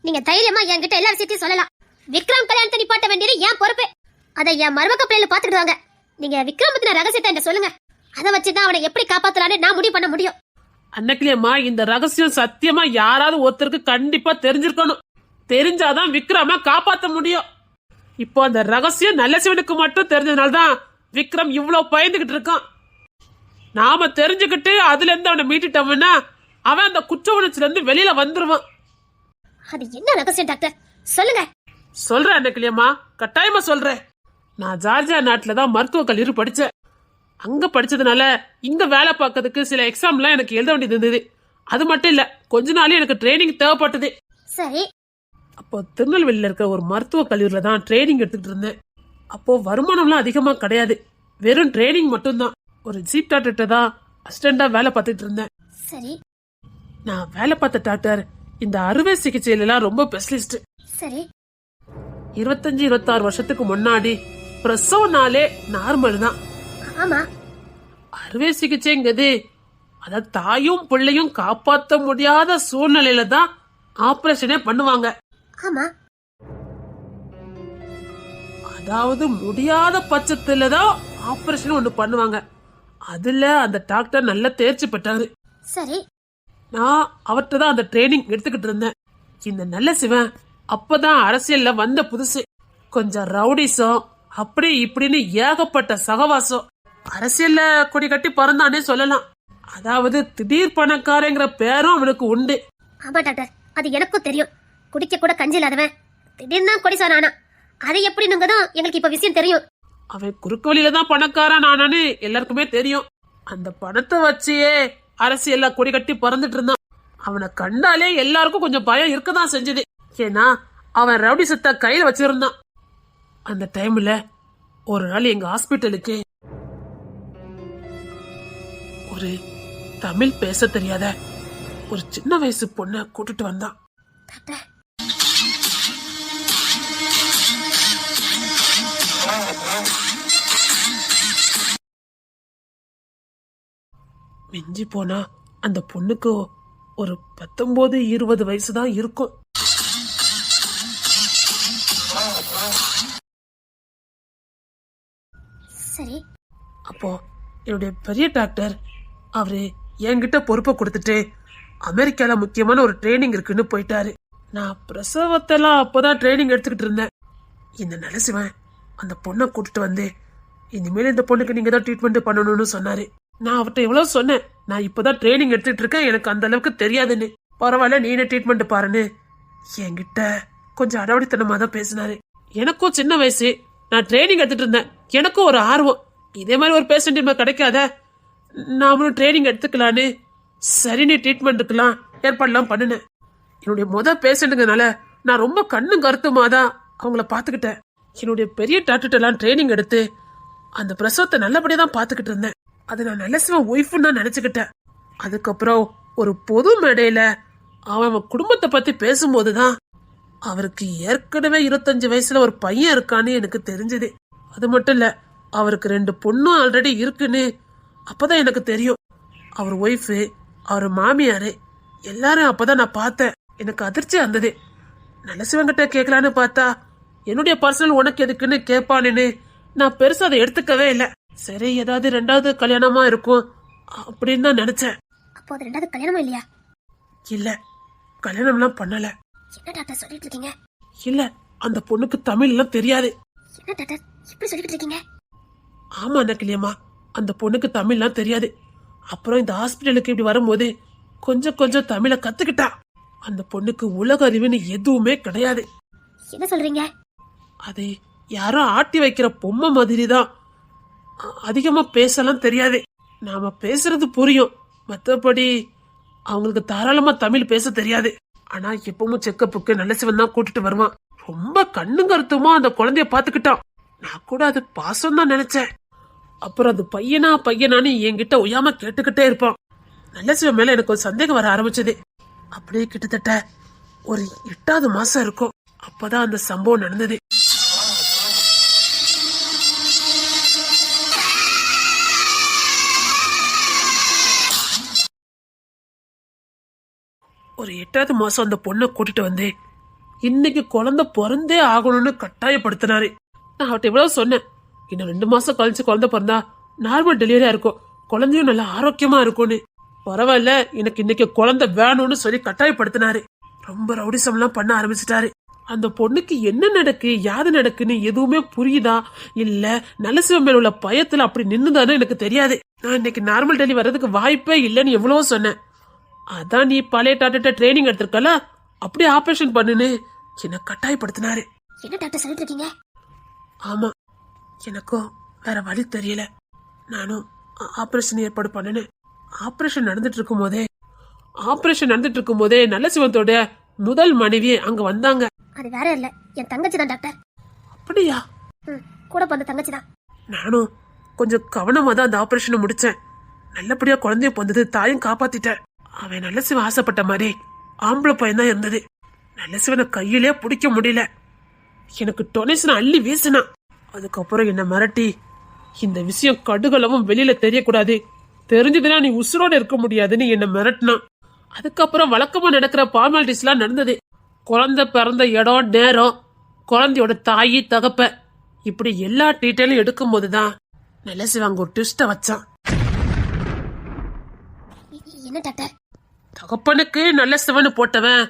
நீங்க தைரியமா என்கிட்ட எல்லா விஷயத்தையும் சொல்லலாம். விக்ரம் கல்யாணத்தை நிப்பாட்ட வேண்டியது என் பொறுப்பு. அதை என் மருமக பிள்ளைல பாத்துக்கிடுவாங்க. நீங்க விக்ரம் பத்தின ரகசியத்தை என்கிட்ட சொல்லுங்க. அதை வச்சுதான் அவனை எப்படி காப்பாத்தலான்னு நான் முடிவு பண்ண முடியும். அன்னைக்குலேயம்மா இந்த ரகசியம் சத்தியமா யாராவது ஒருத்தருக்கு கண்டிப்பா தெரிஞ்சிருக்கணும். தெரிஞ்சாதான் விக்ரம காப்பாத்த முடியும். இப்போ அந்த ரகசியம் நல்ல சிவனுக்கு மட்டும் தெரிஞ்சதுனால்தான் விக்ரம் இவ்வளவு பயந்துகிட்டு இருக்கான். நாம தெரிஞ்சுக்கிட்டு அதுல இருந்து அவனை மீட்டுட்டோம்னா அவன் அந்த குற்ற உணர்ச்சில இருந்து வெளியில வந்துருவான். அது என்ன ரகசியம் டாக்டர், சொல்லுங்க. சொல்றேன் அன்னைக்குலேயம்மா, கட்டாயமா சொல்றேன். நான் ஜார்ஜியா நாட்டுல தான் மருத்துவ கல்லூரி படிச்சேன். அங்க படிச்சதுனால இங்க வேலை பார்க்கறதுக்கு சில எக்ஸாம்லாம் எனக்கு எழுத வேண்டியது இருந்தது. அது மட்டும் இல்ல, கொஞ்ச நாளே எனக்கு ட்ரைனிங் தேவைப்பட்டது. சரி. அப்போ திருநெல்வேலியில இருக்கிற ஒரு மருத்துவ கல்லூரியில தான் ட்ரைனிங் எடுத்துக்கிட்டு இருந்தேன். அப்போ வருமானம்லாம் அதிகமா கிடையாது, வெறும் ட்ரைனிங் மட்டும்தான். ஒரு சீப் டாக்டர்கிட்ட தான் அசிஸ்டண்டா வேலை பார்த்துட்டு இருந்தேன். சரி. நான் வேலை பார்த்த டாக்டர் இந்த அறுவை சிகிச்சையில எல்லாம் ரொம்ப ஸ்பெஷலிஸ்ட். சரி. 25-26 வருஷத்துக்கு முன்னாடி பிரசவனாலே நார்மல் தான். ஆமா. அறுவை சிகிச்சைங்கிறது அத தாயும் பிள்ளையும் காப்பாற்ற முடியாத சூழ்நிலையில தான் ஆபரேஷனே பண்ணுவாங்க. ஆமா. அதாவது முடியாத பட்சத்துல தான் ஆபரேஷன் ஒண்ணு பண்ணுவாங்க. அதுல அந்த டாக்டர் நல்ல தேர்ச்சி பெற்றாரு. சரி. நான் அவர்கிட்ட தான் அந்த ட்ரைனிங் எடுத்துக்கிட்டு இருந்தேன். இந்த நல்ல சிவன் அப்பதான் அரசியல்ல வந்த புதுசு. கொஞ்சம் ரவுடிசம் அப்படி இப்படின்னு ஏகப்பட்ட சகவாசம். அரசியல்ல கொடி கட்டி பறந்தானே சொல்லலாம். அதாவது திடீர் பணக்காரங்கிற பேரும் அவனுக்கு உண்டு. ஆமா டாக்டர், அது எனக்கும் தெரியும். குடிக்க கூட கஞ்சி இல்லாதவன் திடீர்னு கொடி சொன்னானா, அது எப்படினுங்கதான் எங்களுக்கு இப்ப விஷயம் தெரியும். அவன் குறுக்கு வழியில தான் பணக்காரன் ஆனான்னு எல்லாருக்குமே தெரியும். அந்த பணத்தை வச்சே அரசியல்ல கொடி கட்டி பறந்துட்டு இருந்தான். அவனை கண்டாலே எல்லாருக்கும் கொஞ்சம் பயம் இருக்கதான் செஞ்சது. ஏன்னா அவன் ரவுடி சத்த கையில வச்சிருந்தான். அந்த டைம்ல ஒரு நாள் எங்க ஹாஸ்பிட்டலுக்கு ஒரு தமிழ் பேச தெரியாத ஒரு சின்ன வயசு பொண்ண கூட்டிட்டு வந்தான். மிஞ்சி போனா அந்த பொண்ணுக்கு ஒரு 19-20 வயசுதான் இருக்கும். சரி. அப்போ என்னுடைய பெரிய டாக்டர் அவரு என்கிட்ட பொறுப்பை கொடுத்துட்டு அமெரிக்கால முக்கியமான ஒரு ட்ரைனிங் இருக்குன்னு போயிட்டாரு. நான் பிரசவத்தெல்லாம் அப்போதான் ட்ரைனிங் எடுத்துக்கிட்டு இருந்தேன். இந்த நலசிவன் அந்த பொண்ணை கூட்டிட்டு வந்து இனிமேல் இந்த பொண்ணுக்கு நீங்க தான் ட்ரீட்மெண்ட் பண்ணணும்னு சொன்னாரு. நான் அவர்கிட்ட எவ்வளவு சொன்னேன், நான் இப்பதான் ட்ரைனிங் எடுத்துட்டு இருக்கேன், எனக்கு அந்த அளவுக்கு தெரியாதுன்னு. பரவாயில்ல நீனே ட்ரீட்மெண்ட் பாருன்னு என்கிட்ட கொஞ்சம் அடவடித்தனமா தான் பேசினாரு. எனக்கும் சின்ன வயசு, நான் ட்ரைனிங் எடுத்துட்டு இருந்தேன். எனக்கும் ஒரு ஆர்வம், இதே மாதிரி ஒரு பேஷண்ட் கிடைக்காத, நாமளும் ட்ரைனிங் எடுத்துக்கலான்னு சரி நீ ட்ரீட்மெண்ட்டுக்கெல்லாம் ஏற்பாடுலாம் பண்ணினேன். என்னுடைய பேஷண்ட்டுங்கனால நான் ரொம்ப கண்ணும் கருத்துமா தான் அவங்கள பாத்துக்கிட்டேன். என்னுடைய பெரிய டாக்டர்கிட்ட எல்லாம் ட்ரைனிங் எடுத்து அந்த பிரசவத்தை நல்லபடியா தான் பாத்துக்கிட்டு இருந்தேன். அது நான் நல்ல சிவன் ஒய்ஃப்னு தான் நினைச்சுக்கிட்டேன். அதுக்கப்புறம் ஒரு பொது மேடையில அவன் குடும்பத்தை பத்தி பேசும்போதுதான் அவருக்கு ஏற்கனவே 25 வயசுல ஒரு பையன் இருக்கான்னு எனக்கு தெரிஞ்சது. அது மட்டும் இல்ல, அவருக்கு 2 பொண்ணும் ஆல்ரெடி இருக்குன்னு அப்பதான் எனக்கு தெரியும். அவர் ஒய்ஃபு, அவர் மாமியாரு எல்லாரும் அப்பதான் நான் பார்த்தேன். எனக்கு அதிர்ச்சி வந்தது. நல்ல சிவங்கிட்ட கேட்கலான்னு பார்த்தா என்னுடைய பர்சனல் உனக்கு எதுக்குன்னு கேட்பான்னு நான் பெருசா அதை எடுத்துக்கவே இல்லை. சரி ஏதாவது 2வது கல்யாணமா இருக்கும் அப்படின்னு தான் நினைச்சேன். அப்போ அது 2வது கல்யாணமா இல்லையா? இல்ல, கல்யாணம்லாம் பண்ணல. என்ன டாக்டர் சொல்லிட்டு இருக்கீங்க? இல்ல, அந்த பொண்ணுக்கு தமிழ் எல்லாம் தெரியாது. என்ன டாக்டர் இப்படி சொல்லிட்டு இருக்கீங்க? ஆமா நக்கிலியம்மா, அந்த பொண்ணுக்கு தமிழ்லாம் தெரியாது. அப்புறம் இந்த ஹாஸ்பிட்டலுக்கு இப்படி வரும்போது கொஞ்சம் கொஞ்சம் தமிழை கத்துக்கிட்டா. அந்த பொண்ணுக்கு உலக அறிவுன்னு எதுவுமே கிடையாது. என்ன சொல்றீங்க? அது யாரோ ஆட்டி வைக்கிற பொம்மை மாதிரி தான். அதிகமா பேசலாம் தெரியாது. நாம பேசுறது புரியும், மற்றபடி அவங்களுக்கு தாராளமா தமிழ் பேச தெரியாது. ஆனா எப்பவும் செக்கப்புக்கு நல்ல சிவன் தான் கூட்டிட்டு வருவான். ரொம்ப கண்ணும் கருத்துமா அந்த குழந்தைய பாத்துக்கிட்டான். நான் கூட அது பாசம் தான் நினைச்சேன். அப்புறம் அது பையனான்னு என்கிட்ட உயாம கேட்டுக்கிட்டே இருப்பான். நல்ல சிவன் மேல எனக்கு ஒரு சந்தேகம் வர ஆரம்பிச்சது. அப்படியே கிட்டத்தட்ட ஒரு 8வது மாசம் இருக்கும். அப்பதான் அந்த சம்பவம் நடந்தது. ஒரு 8வது மாசம் அந்த பொண்ணை கூட்டிட்டு வந்து இன்னைக்கு குழந்தை பிறந்தே ஆகணும்னு கட்டாயப்படுத்தினாரு. நான் அவட்ட இவ்வளவு சொன்னேன், இன்னும் 2 மாசம் கழிச்சு குழந்தை பிறந்தா நார்மல் டெலிவரியா இருக்கும், குழந்தையும் நல்லா ஆரோக்கியமா இருக்கும்னு. பரவாயில்ல, எனக்கு இன்னைக்கு குழந்தை வேணும்னு சொல்லி கட்டாயப்படுத்தினாரு. ரொம்ப ரவுடிசம் எல்லாம் பண்ண ஆரம்பிச்சிட்டாரு. அந்த பொண்ணுக்கு என்ன நடக்கு யாது நடக்குன்னு எதுவுமே புரியுதா இல்ல நல்லசிவம் மேல உள்ள பயத்துல அப்படி நின்னுதானு எனக்கு தெரியாது. நான் இன்னைக்கு நார்மல் டெலிவரி வர்றதுக்கு வாய்ப்பே இல்லைன்னு எவ்வளவோ சொன்னேன். அதான் நீ பழைய டாக்டர்கிட்ட ட்ரைனிங் எடுத்திருக்கல, அப்படியே ஆபரேஷன் பண்ணுன்னு என்ன கட்டாயப்படுத்தினாரு. என்ன டாக்டர் சொல்லிட்டு இருக்கீங்க? ஆமா, எனக்கும் வேற வழி தெரியல. நானும் ஆபரேஷன் ஏற்பாடு பண்ணனு. ஆபரேஷன் நடந்துட்டு இருக்கும் போதே நல்ல சிவத்தோட முதல் மனைவி அங்க வந்தாங்க. அது வேற இல்ல, என் தங்கச்சி தான் டாக்டர். அப்படியா? கூட பிறந்த தங்கச்சி தான். நானும் கொஞ்சம் கவனமா தான் அந்த ஆபரேஷனை முடிச்சேன். நல்லபடியா குழந்தைய பிறந்தது, தாயும் காப்பாத்திட்டேன். அவன் நல்ல சிவன் ஆசைப்பட்ட மாதிரி ஆம்பளை பையன் தான் இருந்தது. நல்ல சிவனை கையிலே பிடிக்க முடியல. எனக்கு டொனேஷன் அள்ளி வீசினான். அதுக்கப்புறம் என்ன மிரட்டி, இந்த விஷயம் கடுகளவும் வெளியில தெரியக்கூடாது, தெரிஞ்சதுன்னா நீ உசுரோட இருக்க முடியாதுன்னு என்ன மிரட்டினான். அதுக்கப்புறம் வழக்கமா நடக்கிற ஃபார்மாலிட்டிஸ் எல்லாம் நடந்தது. குழந்தை பிறந்த இடம், நேரம், குழந்தையோட தாயி தகப்ப, இப்படி எல்லா டீட்டெயிலும் எடுக்கும் போதுதான் நல்ல சிவங்க ஒரு ட்விஸ்ட வச்சான். என்ன டாக்டர்? தகப்பனுக்கு நல்ல சிவனு போட்டவன்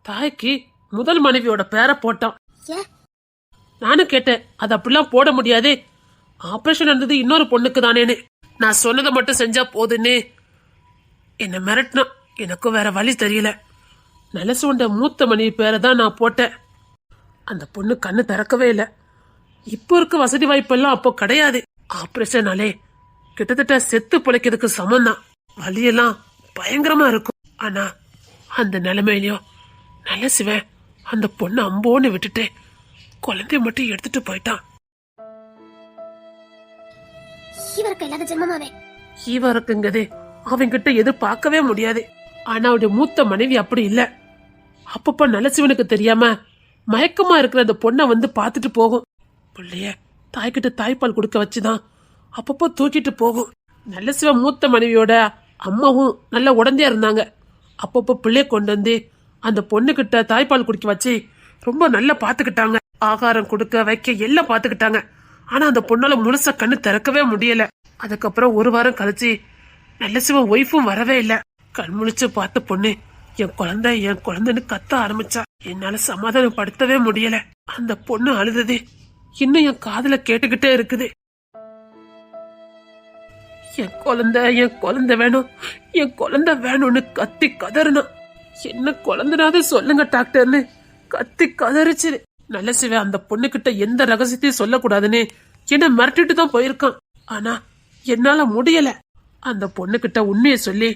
தாய்க்கு முதல் மனைவியோட பேரை போட்டான். நானும் கேட்டேன், அது அப்படிலாம் போட முடியாது, ஆபரேஷன் நடந்தது இன்னொரு பொண்ணுக்கு தானேன்னு. நான் சொன்னதை மட்டும் செஞ்சா போதுன்னு என்ன மிரட்டினான். எனக்கும் வேற வழி தெரியல. நலசுண்ட மூத்த மனைவி பேரை தான் நான் போட்டேன். அந்த பொண்ணு கண்ணு திறக்கவே இல்லை. இப்போ இருக்க வசதி வாய்ப்பெல்லாம் அப்போ கிடையாது. ஆபரேஷனாலே கிட்டத்தட்ட செத்து பிழைக்கிறதுக்கு சமந்தான். வலியெல்லாம் பயங்கரமா இருக்கும். ஆனா அந்த நிலைமையிலயும் நல்ல சிவன் அந்த பொண்ணு அம்போன்னு விட்டுட்டு குழந்தைய மட்டும் எடுத்துட்டு போயிட்டான். ஈவருக்குங்கதே அவங்கிட்ட எதிர்பார்க்கவே முடியாது. ஆனா அவருடைய மூத்த மனைவி அப்படி இல்ல. அப்பப்ப நல்ல சிவனுக்கு தெரியாம மயக்கமா இருக்கிற அந்த பொண்ணை வந்து பாத்துட்டு போகும். பிள்ளைய தாய்கிட்ட தாய்ப்பால் கொடுக்க வச்சுதான் அப்பப்போ தூக்கிட்டு போகும். நல்ல சிவன் மூத்த மனைவியோட அம்மாவும் நல்ல உடந்தையா இருந்தாங்க. அப்பப்போ பிள்ளைய கொண்டு வந்து அந்த பொண்ணுகிட்ட தாய்ப்பால் குடிக்க வச்சு ரொம்ப நல்லா பாத்துக்கிட்டாங்க. ஆகாரம் கொடுக்க வைக்க எல்லாம் பாத்துக்கிட்டாங்க. ஆனா அந்த பொண்ணால முழுசா கண்ணு திறக்கவே முடியல. அதுக்கப்புறம் 1 வாரம் கழிச்சு நல்ல சிவன் ஒய்ஃபும் வரவே இல்ல. கண் முழிச்சு பார்த்த பொண்ணு என் குழந்தைன்னு கத்த ஆரம்பிச்சா. என்னால சமாதானப்படுத்தவே முடியல. அந்த பொண்ணு அழுதது இன்னும் என் காதுல கேட்டுக்கிட்டே இருக்குது. என் குழந்தை வேணும்னு கத்தி கதறினா. என்ன குழந்தைனாவது சொல்லுங்க டாக்டர்னு கத்தி கதறிச்சு. நல்ல சிவன் அந்த பொண்ணு கிட்ட எந்த ரகசியத்தையும் சொல்லக்கூடாதுன்னு என்ன மிரட்டிட்டு தான் போயிருக்கான். ஆனா என்னால முடியல. அந்த பொண்ணு கிட்ட உண்மையை சொல்லி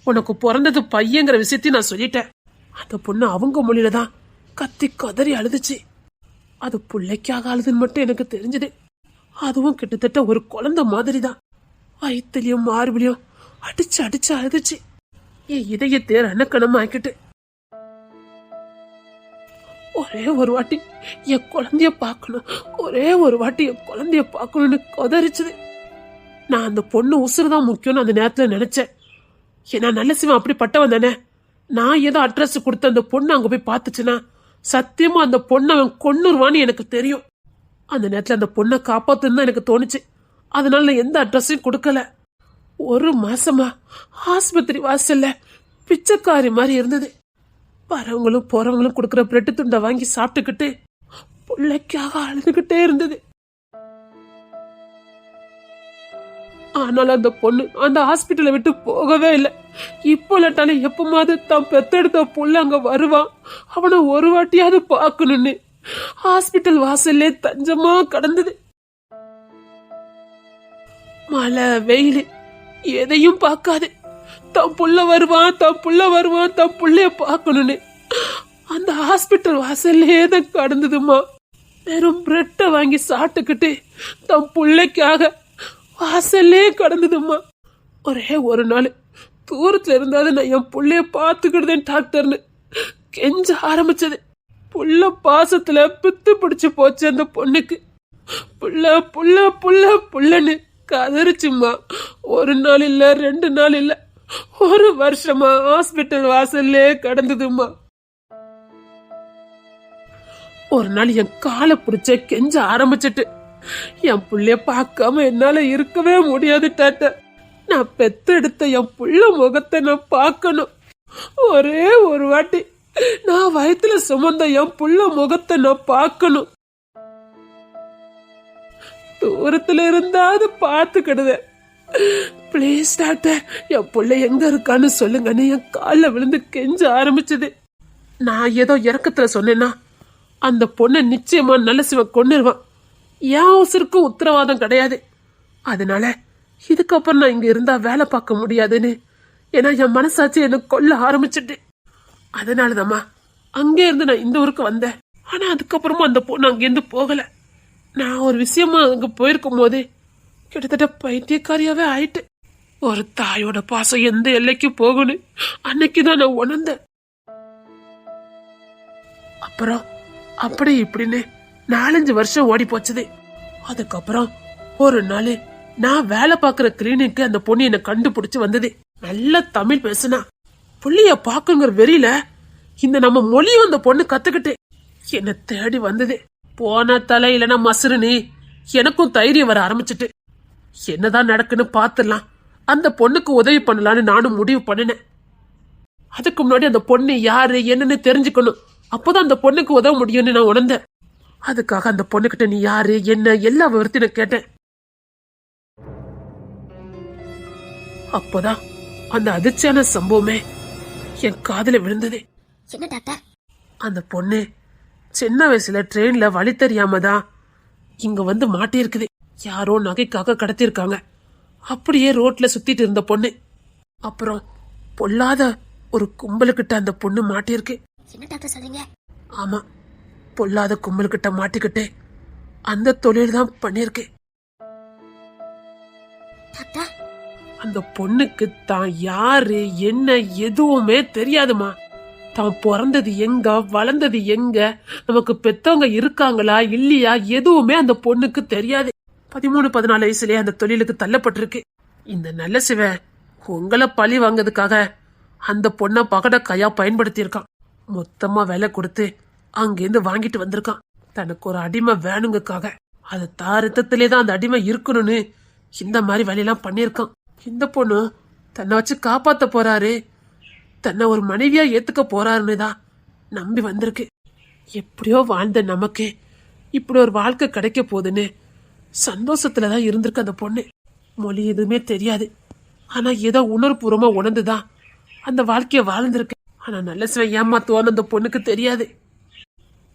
உனக்கு பிறந்தது பையங்கிற விஷயத்தையும் நான் சொல்லிட்டேன். அந்த பொண்ணு அவங்க மொழியில தான் கத்தி கதறி அழுதுச்சு. அது பிள்ளைக்காக அழுதுன்னு மட்டும் எனக்கு தெரிஞ்சது. அதுவும் கிட்டத்தட்ட ஒரு குழந்தை மாதிரி தான். வயிற்றுலயும் மார்பிலையும் அடிச்சு அடிச்சு அழுதுச்சு. என் இதயத்தை ரணக்கணமா ஆக்கிட்டு ஒரே ஒரு வாட்டி என் குழந்தைய பார்க்கணும்னு கதறிச்சுது. நான் அந்த பொண்ணு உசுறுதான் முக்கியம்னு அந்த நேரத்துல நினைச்சேன். ஏன்னா நல்ல சிவன் அப்படி பட்டவன் தானே. நான் ஏதோ அட்ரஸ் கொடுத்த அந்த பொண்ணு அங்க போய் பார்த்துச்சுன்னா சத்தியமா அந்த பொண்ணை அவன் கொன்னுருவான்னு எனக்கு தெரியும். அந்த நேரத்துல அந்த பொண்ணை காப்பாத்துன்னு தான் எனக்கு தோணுச்சு. அதனால நான் எந்த அட்ரஸையும் கொடுக்கல. 1 மாசமா ஆஸ்பத்திரி வாசல்ல பிச்சைக்காரி மாதிரி இருந்தது. வரவங்களும் போறவங்களும் கொடுக்கற பிரெட்டு துண்டை வாங்கி சாப்பிட்டுக்கிட்டு பிள்ளைக்காக அழுதுகிட்டே இருந்தது. ஆனால் அந்த பொண்ணு அந்த ஹாஸ்பிட்டலை விட்டு போகவே இல்லை. இப்போ இல்லாட்டாலும் எப்பமாவது தான் பெத்தெடுத்த புள்ள அங்க வருவான், அவனை ஒரு வாட்டியாவது பார்க்கணும்னு ஹாஸ்பிட்டல் வாசல்லே தஞ்சமா கடந்தது. மழை வெயில் எதையும் பார்க்காது. தன் புள்ள வருவான் தன் புள்ளைய பார்க்கணும்னு அந்த ஹாஸ்பிட்டல் வாசல்லே தான் கடந்ததுமா. வெறும் பிரெட்டை வாங்கி சாப்பிட்டுக்கிட்டு தன் பிள்ளைக்காக வாசல்லே கடந்ததுமா. ஒரே ஒரு நாள் தூரத்துல இருந்தாலும் நான் என் புள்ளைய பார்த்துக்கிடுதேன் டாக்டர்னு கெஞ்ச ஆரம்பிச்சது. புள்ள பாசத்துல பித்து பிடிச்சு போச்சு அந்த பொண்ணுக்கு. புள்ளன்னு கதறிச்சுமா. 1 நாள் இல்ல 2 நாள் இல்ல 1 வருஷமா ஹாஸ்பிட்டல் வாசல்லே கடந்ததுமா. ஒரு நாள் என் காலை பிடிச்ச கெஞ்ச ஆரம்பிச்சிட்டு, என் புள்ளைய பார்க்காம என்னால இருக்கவே முடியாது டாக்டர். நான் பெத்தெடுத்த என் புள்ள முகத்தை நான் பார்க்கணும். ஒரே ஒரு வாட்டி நான் வயித்துல சுமந்த என் புள்ள முகத்தை நான் பார்க்கணும். தூரத்துல இருந்தாது பார்த்துக்கிடுவேன். பிளீஸ் டாக்டர், என் புள்ள எங்க இருக்கான்னு சொல்லுங்கன்னு என் காலில் விழுந்து கெஞ்ச ஆரம்பிச்சது. நான் ஏதோ இறக்கத்துல சொன்னேன்னா அந்த பொண்ணை நிச்சயமா நல்ல சிவன் கொன்னுருவான். என் அவசருக்கும் உத்தரவாதம் கிடையாது. அதனால இதுக்கப்புறம் நான் இங்க இருந்தா வேலை பார்க்க முடியாதுன்னு, ஏன்னா என் மனசாட்சி என்ன கொல்ல ஆரம்பிச்சுட்டு. அதனாலதாம்மா அங்கே இருந்து நான் இந்த ஊருக்கு வந்தேன். ஆனா அதுக்கப்புறமா அந்த பொண்ணு அங்கேருந்து போகல. நான் ஒரு விஷயமா அங்க போயிருக்கும் போது கிட்டத்தட்ட பைத்தியக்காரியாவே ஆயிட்டு. ஒரு தாயோட பாசம் எந்த எல்லைக்கு போகணும் அன்னைக்குதான் நான் உணர்ந்தேன். அப்புறம் அப்படி இப்படின்னு 4-5 வருஷம் ஓடி போச்சுது. அதுக்கப்புறம் ஒரு நாள் நான் வேலை பார்க்கற கிளினிக்கு அந்த பொண்ணு என்ன கண்டுபிடிச்சு வந்தது. நல்ல தமிழ் பேசுனா. புள்ளிய பாக்குங்கிற வெறியில இந்த நம்ம மொழியும் அந்த பொண்ணு கத்துக்கிட்டு என்ன தேடி வந்தது. போன தலை இல்லைன்னா மசுருன்னு எனக்கும் தைரியம் வர ஆரம்பிச்சுட்டு, என்னதான் நடக்குன்னு பாத்துடலாம், அந்த பொண்ணுக்கு உதவி பண்ணலான்னு நானும் முடிவு பண்ணினேன். அதுக்கு முன்னாடி அந்த பொண்ணு யாரு என்னன்னு தெரிஞ்சுக்கணும். அப்போதான் அந்த பொண்ணுக்கு உதவ முடியும்னு நான் உணர்ந்தேன். அதுக்காக அந்த பொண்ணுகிட்ட நீ யாரு என்ன எல்லா விவரத்தையும் கேட்டேன். அப்போதான் அந்த அதிர்ச்சியான சம்பவமே என் காதுல விழுந்தது. என்ன டாக்டர்? அந்த பொண்ணு சின்ன வயசுல ட்ரெயின்ல வழி தெரியாம தான் இங்க வந்து மாட்டிருக்குது. யாரோ நகைக்காக கடத்திருக்காங்க. அப்படியே ரோட்ல சுத்திட்டு இருந்த பொண்ணு அப்புறம் பொல்லாத ஒரு கும்பலுக்கிட்ட அந்த பொண்ணு மாட்டிருக்கு. என்ன டாக்டர் சொல்றீங்க? ஆமா, பொல்லாத கும்பலுக்கிட்ட மாட்டிக்கிட்டு அந்த தொழில் தான் பண்ணிருக்கு. டாக்டர், அந்த பொண்ணுக்கு தான் யாரு என்ன எதுவுமே தெரியாதுமா. தான் பிறந்தது எங்க வளர்ந்தது எங்க, நமக்கு பெத்தவங்க இருக்காங்களா இல்லையா எதுவுமே அந்த பொண்ணுக்கு தெரியாது. 13-14 வயசுலயே அந்த தொழிலுக்கு தள்ளப்பட்டிருக்கு. இந்த நல்ல சிவன் உங்களை பழி வாங்கிறதுக்காக அந்த பொண்ணை பகட கையா பயன்படுத்தி இருக்கான். மொத்தமா விலை கொடுத்து அங்கேருந்து வாங்கிட்டு வந்திருக்கான். தனக்கு ஒரு அடிமை வேணுங்கக்காக. அது தாரத்திலே தான் அந்த அடிமை இருக்கணும்னு இந்த மாதிரி வேலையெல்லாம் பண்ணிருக்கான். இந்த பொண்ணு தன்னை வச்சு காப்பாத்த போறாரு, தன்னை ஒரு மனைவியா ஏத்துக்க போறாருன்னு தான் நம்பி வந்திருக்கு. எப்படியோ வாழ்ந்த நமக்கு இப்படி ஒரு வாழ்க்கை கிடைக்க போகுதுன்னு சந்தோஷத்துலதான் இருந்திருக்கு அந்த பொண்ணு. மொழி எதுவுமே தெரியாது, ஆனா ஏதோ உணர்வுபூர்வமா உணர்ந்துதான் அந்த வாழ்க்கைய வாழ்ந்திருக்கு. ஆனா நல்ல சிவன் ஏமாத்துவான்னு அந்த பொண்ணுக்கு தெரியாது.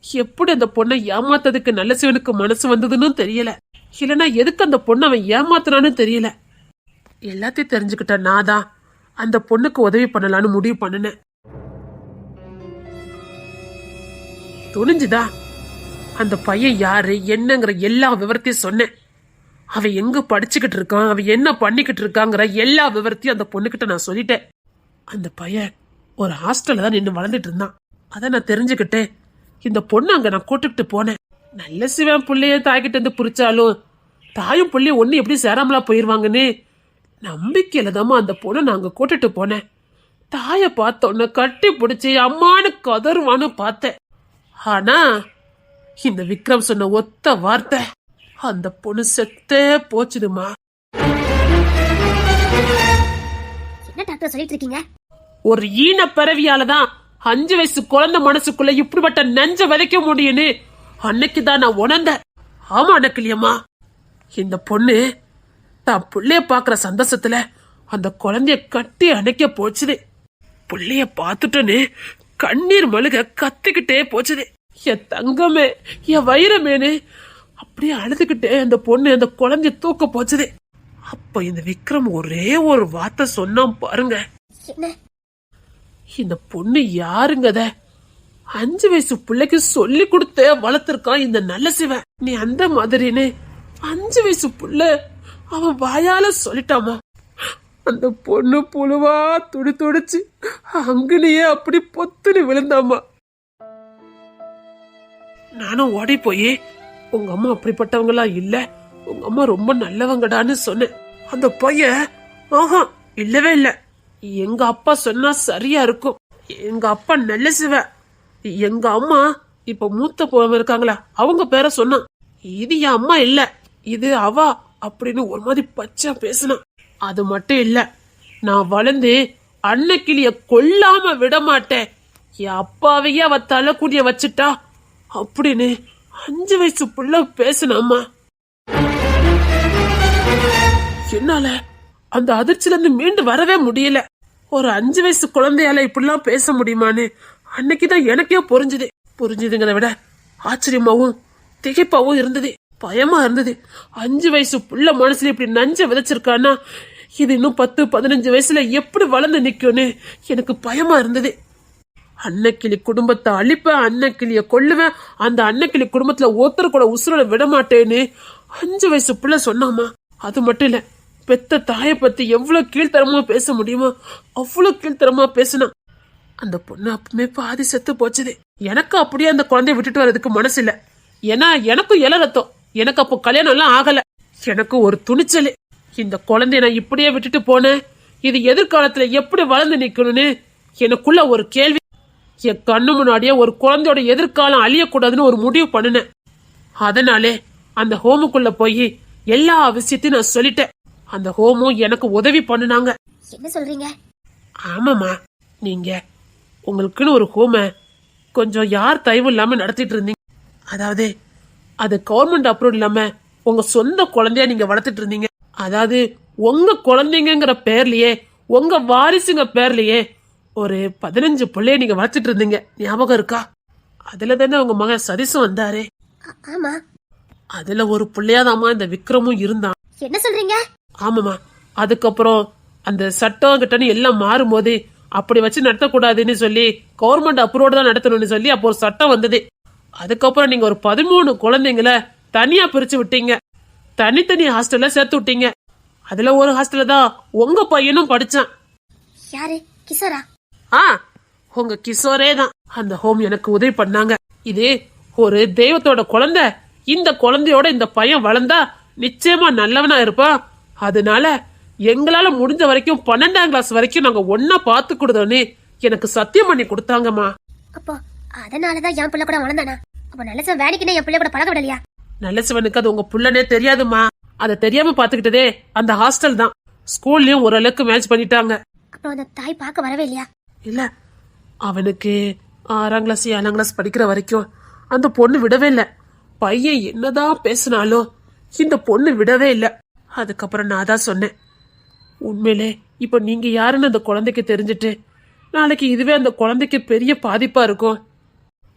எப்படி அந்த பொண்ணை ஏமாத்ததுக்கு நல்ல சிவனுக்கு மனசு வந்ததுன்னு தெரியல. இல்லைன்னா எதுக்கு அந்த பொண்ணை அவன் ஏமாத்துறான்னு தெரியல. எல்லாத்தையும் தெரிஞ்சுக்கிட்ட நான் தான் அந்த பொண்ணுக்கு உதவி பண்ணலான்னு முடிவு பண்ணினேன். துணிஞ்சுதா அந்த பையன் யாரு என்னங்கிற எல்லா விவரத்தையும் சொன்னேன். அவன் எங்க படிச்சுக்கிட்டு இருக்கான், அவன் என்ன பண்ணிக்கிட்டு இருக்காங்கிற எல்லா விவரத்தையும் அந்த பொண்ணுகிட்ட நான் சொல்லிட்டேன். அந்த பையன் ஒரு ஹாஸ்டல்ல தான் நின்று வளர்ந்துட்டு இருந்தான். அதை நான் தெரிஞ்சுக்கிட்டேன். இந்த பொண்ணு அங்க நான் கூட்டுக்கிட்டு போனேன். நல்ல சிவன் புள்ளைய தாய்கிட்ட இருந்து புரிச்சாலும் தாயும் புள்ளைய ஒண்ணு எப்படி சேராமலா போயிருவாங்கன்னு நம்பிக்கையில தாமா அந்த பொண்ணை நாங்க கூட்டிட்டு போனேன். தாய பார்த்தோன்னு கட்டி பிடிச்சி அம்மானு கதறுவான்னு பார்த்தேன். ஆனா இந்த விக்ரம் சொன்ன ஒத்த வார்த்தை அந்த பொண்ணு செத்தே போச்சுதுமா. என்ன டாக்டர் சொல்லிட்டு இருக்கீங்க? ஒரு ஈன பிறவியாலதான் 5 வயசு குழந்தை மனசுக்குள்ள இப்படிப்பட்ட நெஞ்ச விதைக்க முடியும்னு அன்னைக்குதான் நான் உணர்ந்தேன். ஆமா அண்ணக்கிளியம்மா, இந்த பொண்ணு தான் புள்ளைய பாக்குற சந்தோஷத்துல அந்த குழந்தைய கட்டி அணைக்க போச்சுது. புள்ளைய பாத்துட்டோன்னு கண்ணீர் மழுக கத்திக்கிட்டே போச்சுது. என் தங்கமே என் வைரமேனு அப்படியே அழுதுகிட்டே அந்த பொண்ணு அந்த குழந்தைய தூக்க போச்சுது. அப்ப இந்த விக்ரம் ஒரே ஒரு வார்த்தை சொன்னான் பாருங்க. இந்த பொண்ணு யாருங்கத 5 வயசு பிள்ளைக்கு சொல்லி கொடுத்தே வளர்த்திருக்கான் இந்த நல்ல சிவன். நீ அந்த மாதிரின்னு 5 வயசு புள்ள அவன் வாயால சொல்லிட்டாமா. அந்த பொண்ணு புழுவா துடிச்சு அங்கனையே அப்படி பொத்துன்னு விழுந்தாமா. நானும் ஓடி போய் உங்க அம்மா அப்படிப்பட்டவங்களா இல்ல, உங்க அம்மா ரொம்ப நல்லவங்கடான்னு சொன்னேன். அந்த பையன் ஆஹா இல்லவே இல்ல, எங்க அப்பா சொன்னா சரியா இருக்கும், எங்க அப்பா நல்ல சிவ, எங்க அம்மா இப்ப மூத்த போவ இருக்காங்களா அவங்க பேரை சொன்னான். இது என் அம்மா இல்ல, இது அவா அப்படின்னு ஒரு மாதிரி பச்சை பேசினான். அது மட்டும் இல்ல, நான் வளர்ந்து அன்னக்கிளிய கொல்லாம விட மாட்டேன், என் அப்பாவையே அவ தலைக்குடிய வச்சுட்டா அப்படின்னு 5 வயசு புள்ள பேசினாமா. என்னால அந்த அதிர்ச்சியில இருந்து மீண்டு வரவே முடியல. ஒரு 5 வயசு குழந்தையால இப்படிலாம் பேச முடியுமான்னு அன்னைக்குதான் எனக்கே புரிஞ்சுதுங்கிறத விட ஆச்சரியமாவும் திகைப்பாவும் இருந்தது, பயமா இருந்தது. 5 வயசு புள்ள மனசுல இப்படி நஞ்ச விதைச்சிருக்கான்னா இது இன்னும் 10-15 வயசுல எப்படி வளர்ந்து நிக்கும்னு எனக்கு பயமா இருந்தது. அன்னக்கிளி குடும்பத்தை அழிப்பேன், அன்னக்கிளிய கொல்லுவேன், அந்த அன்னக்கிளி குடும்பத்துல ஒருத்தர் கூட உசுரோட விட மாட்டேன்னு 5 வயசு புள்ள சொன்னாமா. அது மட்டும் இல்ல, பெத்த தாயை பத்தி எவ்வளவு கீழ்த்தரமா பேச முடியுமோ அவ்வளவு கீழ்த்தரமா பேசினா. அந்த பொண்ணு அப்பமே பாதி செத்து போச்சுது. எனக்கு அப்படியே அந்த குழந்தைய விட்டுட்டு வர்றதுக்கு மனசு இல்ல. ஏன்னா எனக்கும் இள ரத்தம், எனக்கு அப்போ கல்யாணம் எல்லாம் ஆகல. எனக்கு ஒரு துணிச்சல், இந்த குழந்தைய நான் இப்படியே விட்டுட்டு போனேன், இது எதிர்காலத்துல எப்படி வளர்ந்து நிக்கணும்னு எனக்குள்ள ஒரு கேள்வி. என் கண்ணு முன்னாடியே ஒரு குழந்தையோட எதிர்காலம் அழியக்கூடாதுன்னு ஒரு முடிவு பண்ணினேன். அதனாலே அந்த ஹோமுக்குள்ள போய் எல்லா விஷயத்தையும் நான் சொல்லிட்டேன். அந்த ஹோமும் எனக்கு உதவி பண்ணுனாங்க. என்ன சொல்றீங்க? ஆமாமா, நீங்க உங்களுக்குன்னு ஒரு ஹோம கொஞ்சம் யார் தயவு இல்லாம நடத்திட்டு இருந்தீங்க. அதாவது அது கவர்மெண்ட் அப்ரூவல் இல்லாம உங்க சொந்த குழந்தைய நீங்க வளர்த்துட்டு இருந்தீங்க. அதாவது உங்க குழந்தைங்கிற பேர்லயே உங்க வாரிசுங்க பேர்லயே ஒரு 15 பிள்ளைய நீங்க வளர்த்துட்டு இருந்தீங்க, ஞாபகம் இருக்கா? அதுல தானே உங்க மகன் சதீஷும் வந்தாரு. ஆமா. அதுல ஒரு பிள்ளையாதாமா இந்த விக்ரமும் இருந்தான். என்ன சொல்றீங்க? ஆமாமா. அதுக்கப்புறம் அந்த சட்டம் கிட்டன்னு எல்லாம் மாறும்போது அப்படி வச்சு நடத்தக்கூடாதுன்னு சொல்லி கவர்மெண்ட் அப்ரூவோட தான் நடத்தணும்னு சொல்லி அப்போ ஒரு சட்டம் வந்தது. அதுக்கப்புறம் நீங்க ஒரு 13 குழந்தைங்களை தனியா பிரிச்சு விட்டீங்க, தனித்தனி ஹாஸ்டல்ல சேர்த்து விட்டீங்க. அதுல ஒரு ஹாஸ்டல்ல தான் உங்க பையனும் படிச்சான். யாரு? கிஷோரா? உங்க கிஷோரே தான். அந்த ஹோம் எனக்கு உதவி பண்ணாங்க. இது ஒரு தெய்வத்தோட குழந்தை, இந்த குழந்தையோட இந்த பையன் வளர்ந்தா நிச்சயமா நல்லவனா இருப்பான். அதனால எங்களால முடிஞ்ச வரைக்கும் 12ஆம் கிளாஸ் வரைக்கும் நாங்க ஒன்னா பாத்துக்கிடுதோன்னு எனக்கு சத்தியம் பண்ணி கொடுத்தாங்கம்மா. அப்போ அதனாலதான் என் பிள்ளை கூட வளர்ந்தானா? அப்ப நல்ல வேலைக்குன்னு என் பிள்ளை கூட பழக விடலையா? நல்ல சிவனுக்கு அது உங்க புள்ளனே தெரியாதுமா. அதை தெரியாம பாத்துக்கிட்டதே அந்த ஹாஸ்டல் தான். ஸ்கூல்லயும் ஓரளவுக்கு மேட்ச் பண்ணிட்டாங்க. அப்புறம் அந்த தாய் பார்க்க வரவே இல்லையா? இல்ல, அவனுக்கு 6ஆம் கிளாஸ் 7ஆம் கிளாஸ் படிக்கிற வரைக்கும் அந்த பொண்ணு விடவே இல்ல. பையன் என்னதான் பேசினாலும் இந்த பொண்ணு விடவே இல்ல. அதுக்கப்புறம் நான் தான் சொன்னேன், உண்மையிலே இப்ப நீங்க யாருன்னு அந்த குழந்தைக்கு தெரிஞ்சுட்டு நாளைக்கு இதுவே அந்த குழந்தைக்கு பெரிய பாதிப்பா இருக்கும்.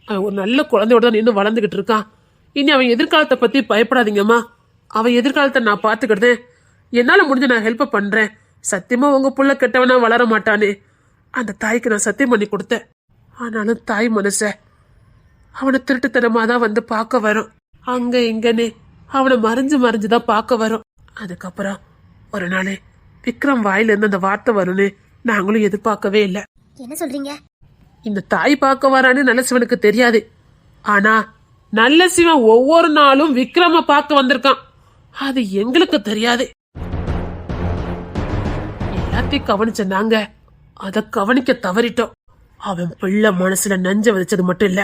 அவன் ஒரு நல்ல குழந்தையோட தான் நின்று வளர்ந்துகிட்டு இருக்கான். இனி அவன் எதிர்காலத்தை பத்தி பயப்படாதீங்கம்மா, அவன் எதிர்காலத்தை நான் பாத்துக்கிட்டேன், என்னால முடிஞ்ச நான் ஹெல்ப் பண்றேன். சத்தியமா உங்க புள்ள கெட்டவனா வளர மாட்டானே அந்த தாய்க்கு நான் சத்தியம் பண்ணி கொடுத்தேன். ஆனாலும் தாய் மனச அவனை திருட்டுத்தனமா தான் வந்து பார்க்க வரும். அங்க இங்கன்னு அவனை மறைஞ்சுதான் பார்க்க வரும். அதுக்கப்புறம் ஒரு நாள் விக்ரம் வாயில இருந்து அந்த வார்த்தை வரும்னு நாங்களும் எதிர்பார்க்கவே இல்லை. என்ன சொல்றீங்க? இந்த தாய் பார்க்க வரான்னு நல்ல சிவனுக்கு தெரியாது. ஆனா நல்ல சிவன் ஒவ்வொரு நாளும் விக்ரம பார்க்க வந்திருக்கான், அது எங்களுக்கு தெரியாது. எல்லாத்தையும் கவனிச்ச நாங்க அத கவனிக்க தவறிட்டோம். அவன் பிள்ளை மனசுல நஞ்ச விதைச்சது மட்டும் இல்ல,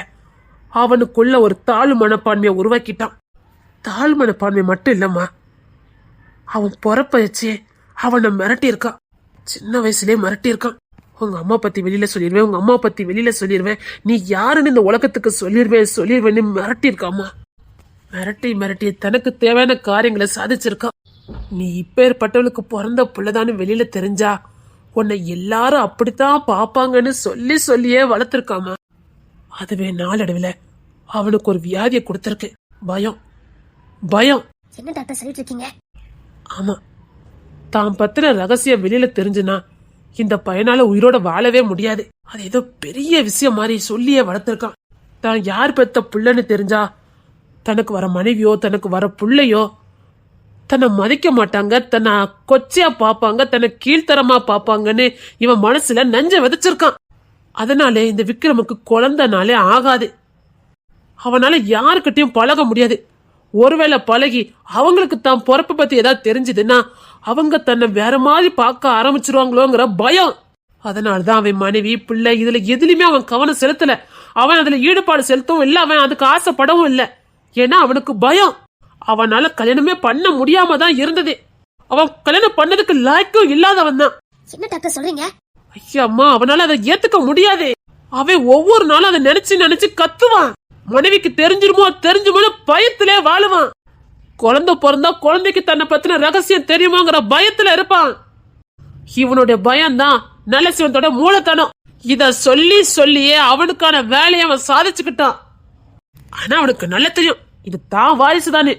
அவனுக்குள்ள ஒரு தாழ்வு மனப்பான்மையை உருவாக்கிட்டான். தாழ்வு மனப்பான்மை மட்டும் இல்லம்மா, அவன் பொறப்ப வச்சு அவனை மிரட்டி இருக்கான். சின்ன வயசுலயே மிரட்டி இருக்கான். உங்க அம்மா பத்தி வெளியில சொல்லிடுவேன், உங்க அம்மா பத்தி வெளியில சொல்லிடுவேன், நீ யாருன்னு இந்த உலகத்துக்கு சொல்லிடுவேன்னு மிரட்டி இருக்காமா. மிரட்டி தனக்கு தேவையான காரியங்களை சாதிச்சிருக்கான். நீ இப்பேற்பட்டவளுக்கு பிறந்த பிள்ளைதான்னு வெளியில தெரிஞ்சா உன்னை எல்லாரும் அப்படித்தான் பாப்பாங்கன்னு சொல்லியே வளர்த்திருக்காமா. அதுவே நாளடைவில் அவனுக்கு ஒரு வியாதியை கொடுத்திருக்கு, பயம். என்ன டாக்டர் சொல்லிட்டு இருக்கீங்க? ஆமா, தான் பத்தின ரகசியம் வெளியில தெரிஞ்சுனா இந்த பையனால உயிரோட வாழவே முடியாது. அது ஏதோ பெரிய விஷயம் மாதிரி சொல்லியே வளர்த்திருக்கான். தான் யார் பெத்த புள்ளன்னு தெரிஞ்சா தனக்கு வர மனைவியோ தனக்கு வர புள்ளையோ தன்னை மதிக்க மாட்டாங்க, தன்னை கொச்சையா பாப்பாங்க, தன்னை கீழ்த்தரமா பாப்பாங்கன்னு இவன் மனசுல நஞ்ச விதைச்சிருக்கான். அதனாலே இந்த விக்ரமுக்கு குழந்தைனாலே ஆகாது. அவனால யாருக்கிட்டையும் பழக முடியாது. ஒருவேளை பழகி அவங்களுக்கு தான் பொறப்பை பத்தி ஏதாவது தெரிஞ்சதுன்னா அவங்க தன்னை வேற மாதிரி பார்க்க ஆரம்பிச்சிருவாங்களோங்கிற பயம். அதனாலதான் அவன் மனைவி பிள்ளை இதுல எதுலயுமே அவன் கவனம் செலுத்தல. அவன் அதுல ஈடுபாடு செலுத்தவும் இல்ல, அவன் அதுக்கு ஆசைப்படவும் இல்ல. ஏன்னா அவனுக்கு பயம். அவனால கல்யாணமே பண்ண முடியாம தான் இருந்தது. அவன் கல்யாணம் பண்ணதுக்கு லாய்க்கும் இல்லாதவன் தான். என்ன டாக்டர் சொல்றீங்க? ஐயா அம்மா, அவனால அதை ஏத்துக்க முடியாது. அவன் ஒவ்வொரு நாளும் அதை நினைச்சு நினைச்சு கத்துவான். மனைவிக்கு தெரிஞ்சுமோ பயத்திலே வாழுவான். குழந்தை பிறந்தா குழந்தைக்கு தன்னை பத்தின ரகசியம் தெரியுமோங்கிற பயத்துல இருப்பான். இவனுடைய பயம்தான் நல்ல சிவத்தோட மூலத்தனம். இத சொல்லி சொல்லியே அவனுக்கான வேலையை அவன் சாதிச்சுக்கிட்டான். ஆனா அவனுக்கு நல்ல தெரியும் இது தான் வாரிசு தானே.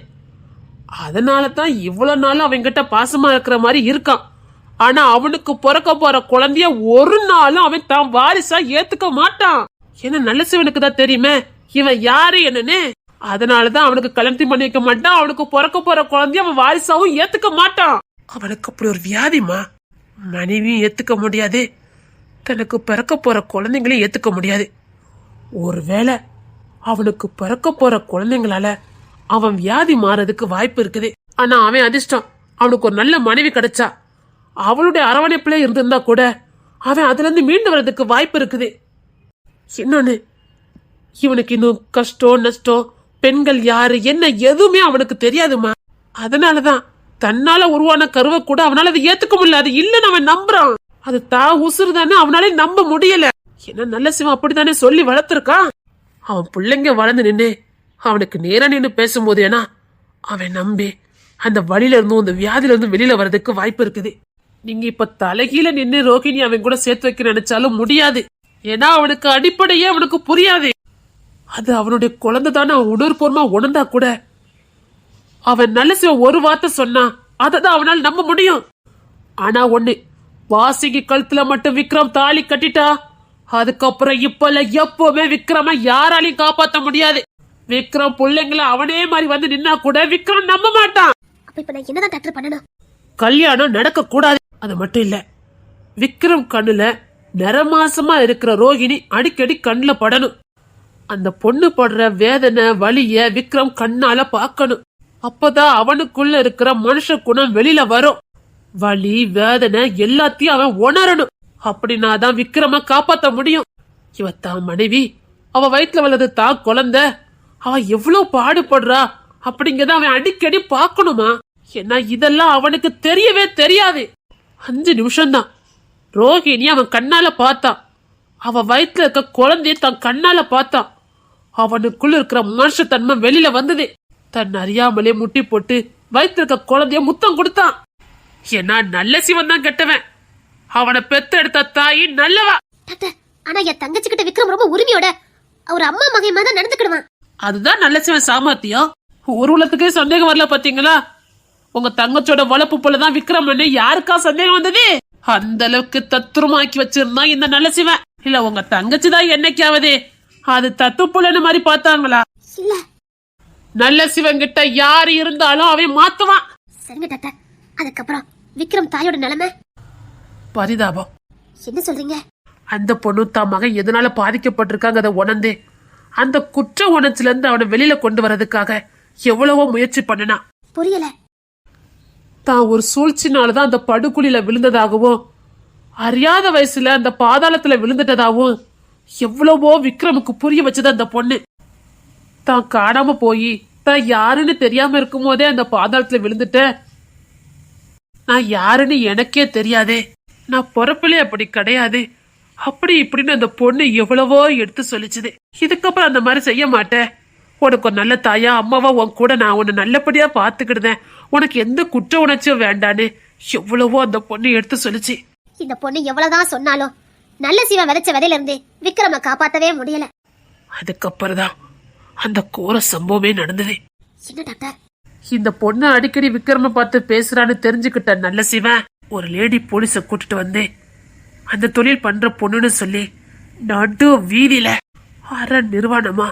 அதனாலதான் இவ்வளவு நாள் அவன்கிட்ட பாசமா இருக்கிற மாதிரி இருக்கான். ஆனா அவனுக்கு பிறக்க போற குழந்தைய ஒரு நாளும் அவன் தான் வாரிசா ஏத்துக்க மாட்டான். ஏன்னா நல்ல சிவனுக்கு தான் தெரியுமே இவன் யாரு என்னன்னு. அதனாலதான் அவனுக்கு கல்யாணத்தை பண்ணி வைக்க மாட்டான். அவனுக்கு பிறக்க போற குழந்தைய அவன் வாரிசாவும் ஏத்துக்க மாட்டான். அவனுக்கு அப்படி ஒரு வியாதிமா. மனைவியும் ஏத்துக்க முடியாது, தனக்கு பிறக்க போற குழந்தைங்களையும் ஏத்துக்க முடியாது. ஒருவேளை அவனுக்கு பிறக்க போற குழந்தைங்களால அவன் வியாதி மாறதுக்கு வாய்ப்பு இருக்குது. ஆனா அவன் அதிர்ஷ்டம், அவனுக்கு ஒரு நல்ல மனைவி கிடைச்சா அவளுடைய அரவணைப்புல இருந்திருந்தா கூட அவன் அதுல இருந்து மீண்டு வர்றதுக்கு வாய்ப்பு இருக்குது. இன்னொன்னு, இவனுக்கு இன்னும் கஷ்டம் நஷ்டம் பெண்கள் யாரு என்ன எதுவுமே அவனுக்கு தெரியாதுமா. அதனாலதான் தன்னால உருவான கருவை கூட அவனால அதை ஏத்துக்க முடியல. அது இல்லன்னு அவன் நம்புறான். அது தான் உசுறுதானே அவனாலே நம்ப முடியல. என்ன நல்ல சிவன் அப்படித்தானே சொல்லி வளர்த்திருக்கான். அவன் பிள்ளைங்க வளர்ந்து நின்று அவனுக்கு நேரா நின்று பேசும்போது ஏன்னா அவன் நம்பி அந்த வழியில இருந்தும் அந்த வியாதியில இருந்து வெளியில வர்றதுக்கு வாய்ப்பு இருக்குது. நீங்க இப்ப தலைகீழ நின்று ரோகிணி அவன் கூட சேர்த்து வைக்க நினைச்சாலும் முடியாது. ஏன்னா அவனுக்கு அடிப்படையே அவனுக்கு புரியாது. அது அவனுடைய குழந்தை தானே அவன் உணர்பூர்வமா உணர்ந்தா கூட அவன் நல்ல சிவன் ஒரு வார்த்தை சொன்னா அததான் அவனால் நம்ப முடியும். ஆனா ஒண்ணு, வாசிக்கு கழுத்துல மட்டும் விக்ரம் தாலி கட்டிட்டா அதுக்கப்புறம் இப்பல எப்பவுமே விக்ரம யாராலையும் காப்பாத்த முடியாது. விக்ரம் பிள்ளைங்களை அவனே மாதிரி வந்து நின்னா கூட விக்ரம் நம்ப மாட்டான். அப்ப இப்ப நான் என்னதான் டாக்டர் பண்ணணும்? கல்யாணம் நடக்க கூடாது. அது மட்டும் இல்ல, விக்ரம் கண்ணுல நிறமாசமா இருக்கிற ரோகிணி அடிக்கடி கண்ணுல படணும். அந்த பொண்ணு படுற வேதனை வலிய விக்ரம் கண்ணால பாக்கணும். அப்பதான் அவனுக்குள்ள இருக்கிற மனுஷ குணம் வெளியில வரும். வலி வேதனை எல்லாத்தையும் அவன் உணரணும். அப்படின்னாதான் விக்ரம காப்பாத்த முடியும். இவ தான் மனைவி, அவ வயிற்றுல வளர்ந்து தான் குழந்தை, அவ எவ்வளவு பாடுபடுறா அப்படிங்கறத அவன் அடிக்கடி பாக்கணுமா. ஏன்னா இதெல்லாம் அவனுக்கு தெரியவே தெரியாது. 5 நிமிஷம்தான் ரோகிணி அவன் கண்ணால பார்த்தான். அவ வயிற்றுல இருக்க குழந்தைய தன் கண்ணால பார்த்தான். அவனுக்குள்ள இருக்கிற மனுஷத்தன்மை வெளியில வந்தது. தன் அறியாமலே முட்டி போட்டு வயிற்று இருக்க குழந்தைய முத்தம் கொடுத்தான். ஏன்னா நல்ல சிவன் தான் கெட்டவன். அவனை பெத்து எடுத்த தாயி நல்லவா. டாக்டர், ஆனா என் தங்கச்சிக்கிட்ட விக்ரம் ரொம்ப உரிமையோட அவர் அம்மா மகன் மாதிரி நடந்துக்கிடுவான். அதுதான் நல்ல சிவன் சாமர்த்தியம். ஒரு உலகத்துக்கே சந்தேகம் வரல பாத்தீங்களா? உங்க தங்கச்சோட வளர்ப்பு போலதான் விக்ரம் யாருக்கா சந்தேகம் வந்தது? அந்த அளவுக்கு தத்துரமாக்கி வச்சிருந்தான் இந்த நல்ல சிவன். இல்ல உங்க தங்கச்சிதான் என்னைக்காவது அது தத்து புலன்னு மாதிரி பார்த்தாங்களா? இல்ல, நல்ல சிவன் கிட்ட யாரு இருந்தாலும் அவன் மாத்துவான். சரிங்க டாக்டர். அதுக்கப்புறம் விக்ரம் தாயோட நிலைமை பரிதாபம். என்ன சொல்றீங்க? அந்த பொண்ணு தான் மகன் எதனால பாதிக்கப்பட்டிருக்காங்க அதை உணர்ந்து அந்த குற்ற உணர்ச்சில இருந்து அவனை வெளியில கொண்டு வர்றதுக்காக எவ்வளவோ முயற்சி பண்ணினா. புரியல. தான் ஒரு சூழ்ச்சினாலதான் அந்த படுகுழியில விழுந்ததாகவும் அறியாத வயசுல அந்த பாதாளத்துல விழுந்துட்டதாகவும் எவ்வளவோ விக்ரமுக்கு புரிய வச்சது அந்த பொண்ணு. தான் காணாம போய் தான் யாருன்னு தெரியாம இருக்கும் போதே அந்த பாதாளத்துல விழுந்துட்ட. நான் யாருன்னு எனக்கே தெரியாதே, நான் பொறப்பிலே அப்படி கிடையாது, அப்படி இப்படின்னு அந்த பொண்ணு எவ்வளவோ எடுத்து சொல்லிச்சுது. இதுக்கப்புறம் அந்த மாதிரி செய்ய மாட்டேன், உனக்கு ஒரு நல்ல தாயா அம்மாவா உன் கூட நான் உன்னை நல்லபடியா பாத்துக்கிடுதேன், உனக்கு எந்த குற்ற உணர்ச்சியும் வேண்டான்னு எவ்வளவோ அந்த பொண்ணு எடுத்து சொல்லிச்சு. இந்த பொண்ணு எவ்வளவுதான் சொன்னாலும் நல்ல சிவன் விதைச்ச விதையில இருந்து விக்ரம காப்பாத்தவே முடியல. அதுக்கப்புறம் தான் அந்த கோர சம்பவமே நடந்தது. என்ன டாக்டர்? இந்த பொண்ணு அடிக்கடி விக்ரம பார்த்து பேசுறான்னு தெரிஞ்சுக்கிட்ட நல்ல சிவன் ஒரு லேடி போலீஸ கூட்டிட்டு வந்து அந்த தொழில் பண்ற பொண்ணுன்னு சொல்லி நடு வீதியில அரை நிர்வாணமா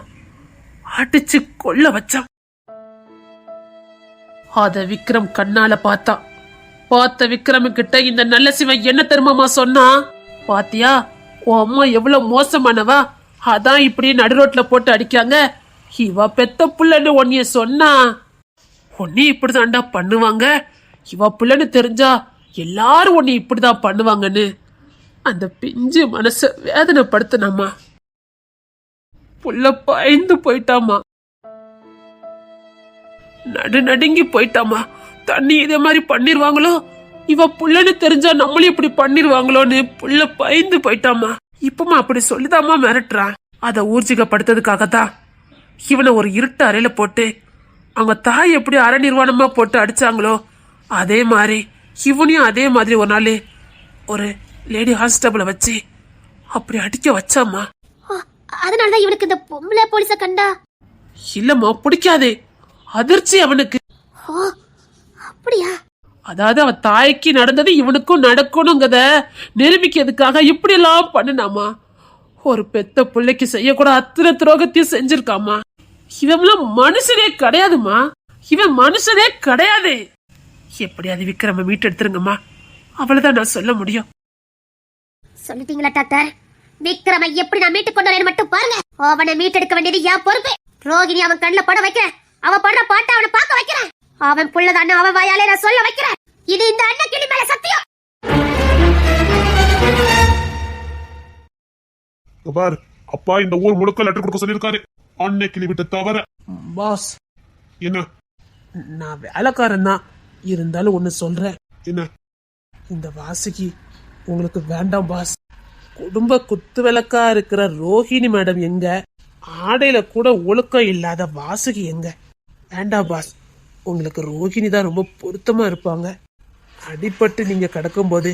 அடிச்சு கொல்ல வச்சான். அத விக்ரம் கண்ணால பார்த்தான். பார்த்த விக்ரம கிட்ட இந்த நல்ல சிவன் என்ன தெரியுமாமா சொன்னா? பாத்தியா, உன் அம்மா எவ்வளவு மோசமானவா, அதான் இப்படி நடுரோட்ல போட்டு அடிக்காங்க, இவ பெத்த புள்ளன்னு உன்னைய சொன்னா உன்னை இப்படிதான்டா பண்ணுவாங்க, இவ புள்ளன்னு தெரிஞ்சா எல்லாரும் உன்னை இப்படிதான் பண்ணுவாங்கன்னு அந்த பிஞ்சு மனச வேதனைப்படுத்தினம்மா. புள்ள பயந்து போயிட்டாமா, நடுங்கி போயிட்டாமா. தண்ணி இதே மாதிரி பண்ணிருவாங்களோ, இவ புள்ளன்னு தெரிஞ்சா நம்மளும் இப்படி பண்ணிருவாங்களோன்னு புள்ள பயந்து போயிட்டாமா. இப்பமா அப்படி சொல்லிதாமா மிரட்டுறான். அத ஊர்ஜிகப்படுத்ததுக்காகத்தான் இவனை ஒரு இருட்டு அறையில போட்டு அவங்க தாய் எப்படி அரை நிர்வாணமா போட்டு அடிச்சாங்களோ அதே மாதிரி இவனையும் அதே மாதிரி ஒரு நாள் ஒரு லேடி ஹாஸ்டபிள வச்சு அப்படி அடிக்க வச்சாமா. அதனாலதான் இவனுக்கு இந்த பொம்பளை போலீஸ கண்டா. இல்லம்மா, பிடிக்காதே, அதிர்ச்சி அவனுக்கு. அப்படியா? அதாவது அவன் தாய்க்கு நடந்தது இவனுக்கும் நடக்கணுங்கிறத நிரூபிக்கிறதுக்காக இப்படி எல்லாம் பண்ணினாமா. ஒரு பெத்த பிள்ளைக்கு செய்யக்கூட அத்தனை துரோகத்தையும் செஞ்சிருக்காமா. இவன் மனுஷனே கிடையாதுமா, இவன் மனுஷனே கிடையாது. எப்படியாவது விக்ரம மீட்டு எடுத்துருங்கம்மா, அவ்வளவுதான் நான் சொல்ல முடியும். சொல்லிட்டீங்களா டாக்டர்? விக்ரம எப்படி நான் மீட்டு கொண்டு வரேன் மட்டும் பாருங்க. அவனை மீட்டெடுக்க வேண்டியது என் பொறுப்பு. ரோகிணி அவன் கண்ணுல பட வைக்கிறேன், அவன் படுற பாட்டை அவனை பார்க்க வைக்கிறேன். அவன் புள்ளதான்னு அவன் வாயாலே நான் சொல்ல வைக்கிறேன். இது இந்த அண்ணன் கிளி மேல சத்தியம். பார், அப்பா இந்த ஊர் முழுக்க லெட்டர் கொடுக்க சொல்லிருக்காரு, அன்னை கிளி விட்டு தவற. பாஸ், என்ன? நான் வேலைக்காரன் தான், இருந்தாலும் ஒண்ணு சொல்றேன். என்ன? இந்த வாசுகி உங்களுக்கு வேண்டாம் பாஸ். குடும்ப குத்து விளக்கா இருக்கிற ரோஹிணி மேடம் எங்க? ஆடையில கூட ஒழுக்கம் இல்லாத வாசுகி எங்க? வேண்டாம் பாஸ், உங்களுக்கு ரோஹிணி தான் ரொம்ப பொருத்தமா இருப்பாங்க. அடிபட்டு நீங்க கிடக்கும் போது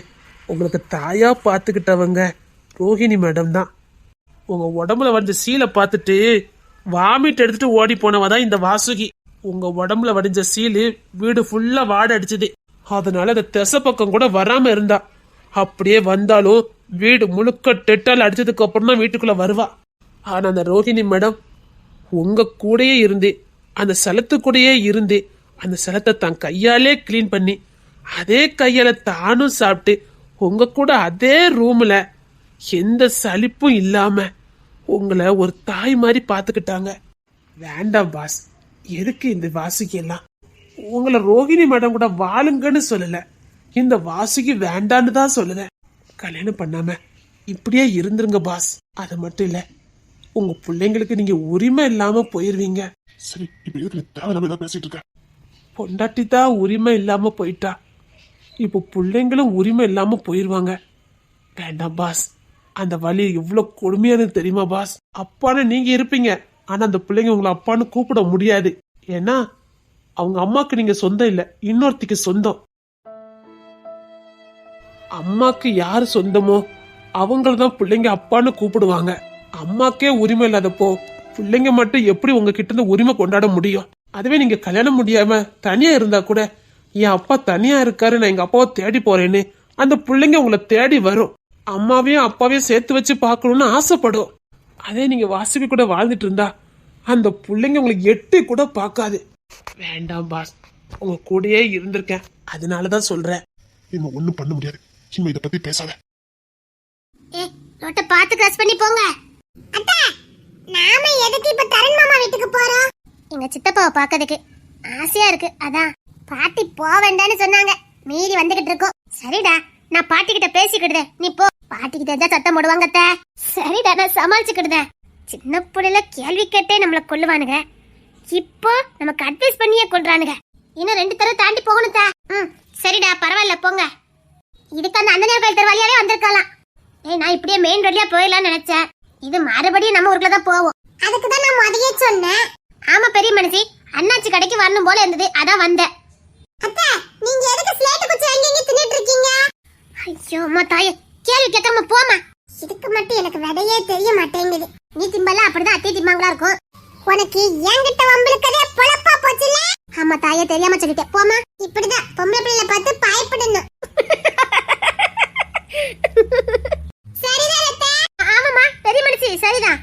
உங்களுக்கு தாயா பாத்துக்கிட்டவங்க ரோஹிணி மேடம் தான். உங்க உடம்புல வந்த சீலை பார்த்துட்டு வாமிட் எடுத்துட்டு ஓடி போனவதான் இந்த வாசுகி. உங்க உடம்புல வடிஞ்ச சீலு வீடு ஃபுல்லா வாட அடிச்சது. அதனால அந்த திசை பக்கம் கூட வராம இருந்தா. அப்படியே வந்தாலும் வீடு முழுக்க டெட்டால் அடிச்சதுக்கு அப்புறம் தான் வீட்டுக்குள்ள வருவா. ஆனா அந்த ரோஹிணி மேடம் உங்க கூடயே இருந்து, அந்த சலத்து கூடயே இருந்து, அந்த சலத்தை தன் கையாலே கிளீன் பண்ணி அதே கையால தானும் சாப்பிட்டு உங்க கூட அதே ரூம்ல எந்த சலிப்பும் இல்லாம உங்களை ஒரு தாய் மாதிரி பாத்துக்கிட்டாங்க. வேண்டாம் பாஸ், எதுக்கு இந்த வாசுகி எல்லாம்? உங்களை ரோஹிணி மேடம் கூட வாழுங்கன்னு சொல்லல, இந்த வாசுகி வேண்டான்னு தான் சொல்லுறேன். கல்யாணம் பண்ணாம இப்படியே இருந்துருங்க பாஸ். அது மட்டும் இல்ல, உங்க பிள்ளைங்களுக்கு நீங்க உரிமை இல்லாம போயிருவீங்க. சரி, இப்ப எதுக்கு தேவையில்லாம ஏதாவது பேசிட்டு இருக்க? பொண்டாட்டி தான் உரிமை இல்லாம போயிட்டா, இப்போ பிள்ளைங்களும் உரிமை இல்லாம போயிருவாங்க. வேண்டாம் பாஸ், அந்த வலி எவ்வளவு கொடுமையானது தெரியுமா பாஸ்? அப்பான்னு நீங்க இருப்பீங்க, ஆனா அந்த பிள்ளைங்க உங்களை அப்பான்னு கூப்பிட முடியாது. ஏன்னா அவங்க அம்மாக்கு நீங்க சொந்தம் இல்ல, இன்னொருத்திக்கு சொந்தம். அம்மாக்கு யாரு சொந்தமோ அவங்களதான் பிள்ளைங்க அப்பான்னு கூப்பிடுவாங்க. அம்மாக்கே உரிமை இல்லாதப்போ பிள்ளைங்க மட்டும் எப்படி உங்ககிட்ட இருந்து உரிமை கொண்டாட முடியும்? அதுவே நீங்க கல்யாணம் முடியாம தனியா இருந்தா கூட, என் அப்பா தனியா இருக்காரு, நான் எங்க அப்பாவை தேடி போறேன்னு அந்த பிள்ளைங்க உங்களை தேடி வரும். அம்மாவையும் அப்பாவையும் சேர்த்து வச்சு பார்க்கணும்னு ஆசைப்படும். அதே நீங்க வாசுகி கூட வாழ்ந்துட்டு இருந்தா அந்த பிள்ளைங்க உங்களுக்கு எட்டி கூட பார்க்காது. வேண்டாம் பாஸ், உங்க கூடயே இருந்திருக்கேன், அதனாலதான் சொல்றேன். இன்னும் ஒண்ணும் பண்ண முடியாது, இனிமே இத பத்தி பேசாத. ரோட்ட பார்த்து கிராஸ் பண்ணி போங்க. அத்தை, நாம எதுக்கு இப்ப தரன் மாமா வீட்டுக்கு போறோம்? எங்க சித்தப்பாவை பார்க்கிறதுக்கு ஆசையா இருக்கு, அதான். பாட்டி போக வேண்டாம்னு சொன்னாங்க, மீறி வந்துகிட்டு இருக்கோம். சரிடா, நான் பாட்டி கிட்ட பேசிக்கிடுதேன், நீ போ. பாட்டிக்கு தெரிஞ்சா சத்தம் போடுவாங்க அத்தை. சரிடா, நான் சமாளிச்சுக்கிடுதேன். சின்ன புள்ளைல கேள்வி கேட்டே நம்மள கொல்லுவானுங்க, இப்போ நமக்கு அட்வைஸ் பண்ணியே கொள்றானுங்க. இன்னும் 2 தடவை தாண்டி போகணும். சரிடா, பரவாயில்ல, போங்க. இதுக்கு அந்த அண்ணன் கோயில் தெரு வழியாவே வந்திருக்கலாம். நான் இப்படியே மெயின் ரோட்லயா போயிடலாம்னு நினைச்சேன். இது மறுபடியும் நம்ம ஊருக்குள்ள தான் போவோம். அதுக்கு தான் நான் முதல்ல சொன்னேன். ஆமா பெரிய மனுஷி, அண்ணாச்சி கடைக்கு வரணும் போல இருந்தது, அதான் வந்தேன். அத்தை, நீங்க எதுக்கு ஸ்லேட் குச்சி அங்க இங்க தின்னுட்டு இருக்கீங்க? ஐயோ அம்மா தாயே, கேள்வி கேட்காம போமா. இதுக்கு மட்டும் எனக்கு விடையே தெரிய மாட்டேங்குது. நீ திம்பலாம் அப்படிதான் அத்தை திம்மாங்களா இருக்கும். உனக்கு என்கிட்ட வம்பளுக்கதே பொழப்பா போச்சுல. ஆமா தாயே, தெரியாம சொல்லிட்டேன், போமா. இப்படிதான் பொம்பளை பிள்ளை பார்த்து பயப்படணும். சரிதான் அத்தை. ஆமாமா பெரிய மனுஷி, சரிதான்.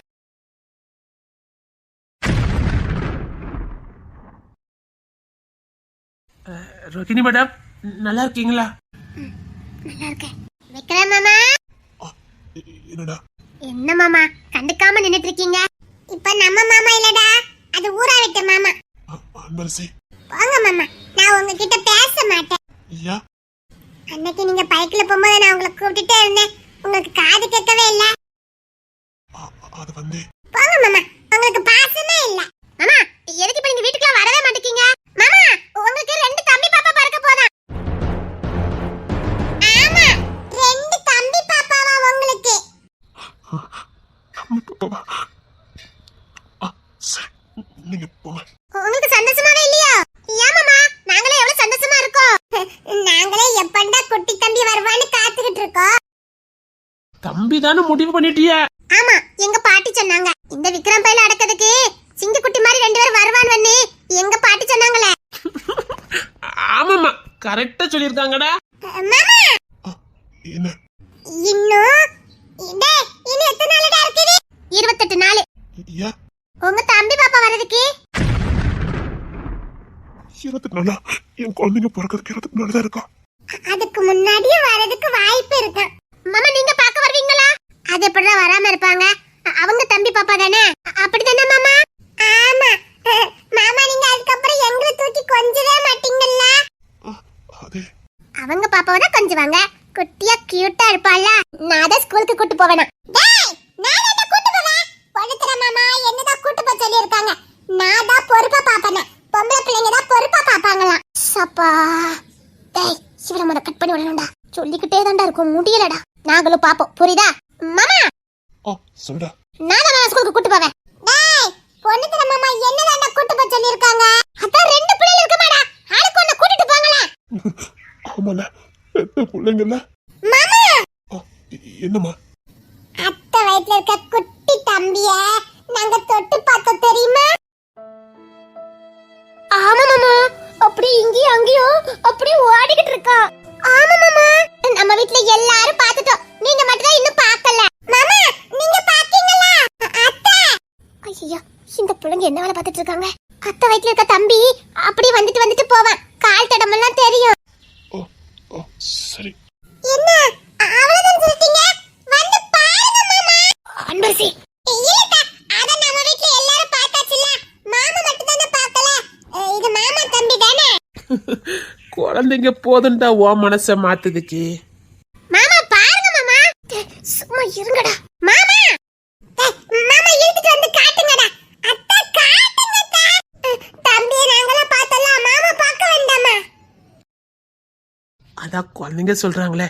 ரோஹிணி மேடம், நல்லா இருக்கீங்களா? நல்லா இருக்கேன். விக்ரம் மாமா. என்னடா? என்ன மாமா கண்டுக்காம நின்னுட்டு இருக்கீங்க? இப்ப நம்ம மாமா இல்லடா, அது ஊரா விட்ட மாமா. அன்பரசி, போங்க மாமா, நான் உங்ககிட்ட பேச மாட்டேன். ஐயா, அன்னைக்கு நீங்க பைக்ல போகும்போது நான் உங்களை கூப்பிட்டுட்டே இருந்தேன், உங்களுக்கு காது கேட்கவே இல்ல. அது வந்து போங்க மாமா, இப்பவா சரி நீங்க போங்க. உங்களுக்கு சந்தோஷமாவே இல்லையா? ஏமாமா நாங்களே எவ்வளவு சந்தோஷமா இருக்கோம். நாங்களே எப்பண்டா குட்டி தம்பி வருவான்னு காத்துக்கிட்டு இருக்கோம். தம்பி தானே முடிவு பண்ணிட்டிய? ஆமா, எங்க பாட்டி சொன்னாங்க இந்த விக்ரம் பையில அடக்கிறதுக்கு சிங்கக்குட்டி மாதிரி 2 பேர் வருவான்னு எங்க பாட்டி சொன்னாங்களே. ஆமாமா கரெக்டா சொல்லிருக்காங்கடா. மாமா என்ன இன்னும் எத்தனை நாளுடா இருக்குது? 28 நாள். ஏன் உங்க தம்பி பாப்பா வரதுக்கு 28 நாளா? என் குழந்தைங்க பிறக்கிறதுக்கு 28 நாள் தான் இருக்கா? அதுக்கு முன்னாடியே வரதுக்கு வாய்ப்பு இருக்கு. மாமா நீங்க பார்க்க வருவீங்களா? அது எப்படிடா வராம இருப்பாங்க? அவங்க தம்பி பாப்பா தானே? அப்படிதானே மாமா? ஆமா மாமா, நீங்க அதுக்கப்புறம் எங்களை தூக்கி கொஞ்சவே மாட்டீங்கல்ல? அது அவங்க பாப்பாவை தான் கொஞ்சுவாங்க. குட்டியா கியூட்டா இருப்பாள்ல, நான் தான் ஸ்கூலுக்கு கூட்டி போவேனா? டேய் நான் தான் கூட்டி போவேன். படுத்துற மாமா என்னதான் கூட்டி போக சொல்லி இருக்காங்க. நான் தான் பொறுப்பா பாப்பேன். பொம்பளை பிள்ளைங்க தான் பொறுப்பா பாப்பாங்களா? சப்பா டேய் சிவர மர கட் பண்ணி விடணும்டா. சொல்லிக்கிட்டே தான்டா இருக்கும், முடியலடா. நாங்களும் பாப்போம், புரியுதா? மாமா சொல்லுடா. நான் தான் ஸ்கூலுக்கு கூட்டி போவேன். டேய் பொண்ணுத்தர மாமா என்னதான்டா கூட்டி போக சொல்லி இருக்காங்க. அதான் 2 பிள்ளைங்க இருக்குமாடா, ஆளுக்கு ஒண்ணு கூட்டிட்டு போங்களே. ஆமால 2 பிள்ளைங்கல்ல. மாமா என்னம்மா? அத்தை வயித்துல இருக்க குட்டி தம்பிய நாங்க தொட்டு பார்த்தோம் தெரியுமா? ஆமா மாமா, அப்படி இங்கேயும் அங்கேயும் அப்படி ஓடிக்கிட்டு இருக்கா. ஆமா மாமா, நம்ம வீட்ல எல்லாரும் பார்த்துட்டோம், நீங்க மட்டும் தான் இன்னும் பார்க்கல. மாமா நீங்க பாத்தீங்களா? அத்தை ஐயோ, இந்த பிள்ளைங்க என்ன வேலை பார்த்துட்டு இருக்காங்க? அத்தை வயித்துல இருக்க தம்பி அப்படி வந்துட்டு போவான், கால் தடமெல்லாம் தெரியும். சரி என்ன அவ்வளவுதான் சொல்லிட்டீங்க? வந்து பாருங்க மாமா. அன்பரசி இல்லடா, அத நம்ம வீட்ல எல்லாரும் பார்த்தாச்சுல, மாமா மட்டும் தான பார்க்கல. இது மாமா தம்பி தானே? குழந்தைங்க போதுண்டா ஓ மனச மாத்துதுக்கு. மாமா பாருங்க மாமா. சும்மா இருங்கடா மாமா. மாமா இழுத்துட்டு வந்து காட்டுங்கடா. அத்தை காட்டுங்கடா. தம்பி நாங்களே பார்த்தல, மாமா பார்க்க வேண்டாமா? அதான் குழந்தைங்க சொல்றாங்களே,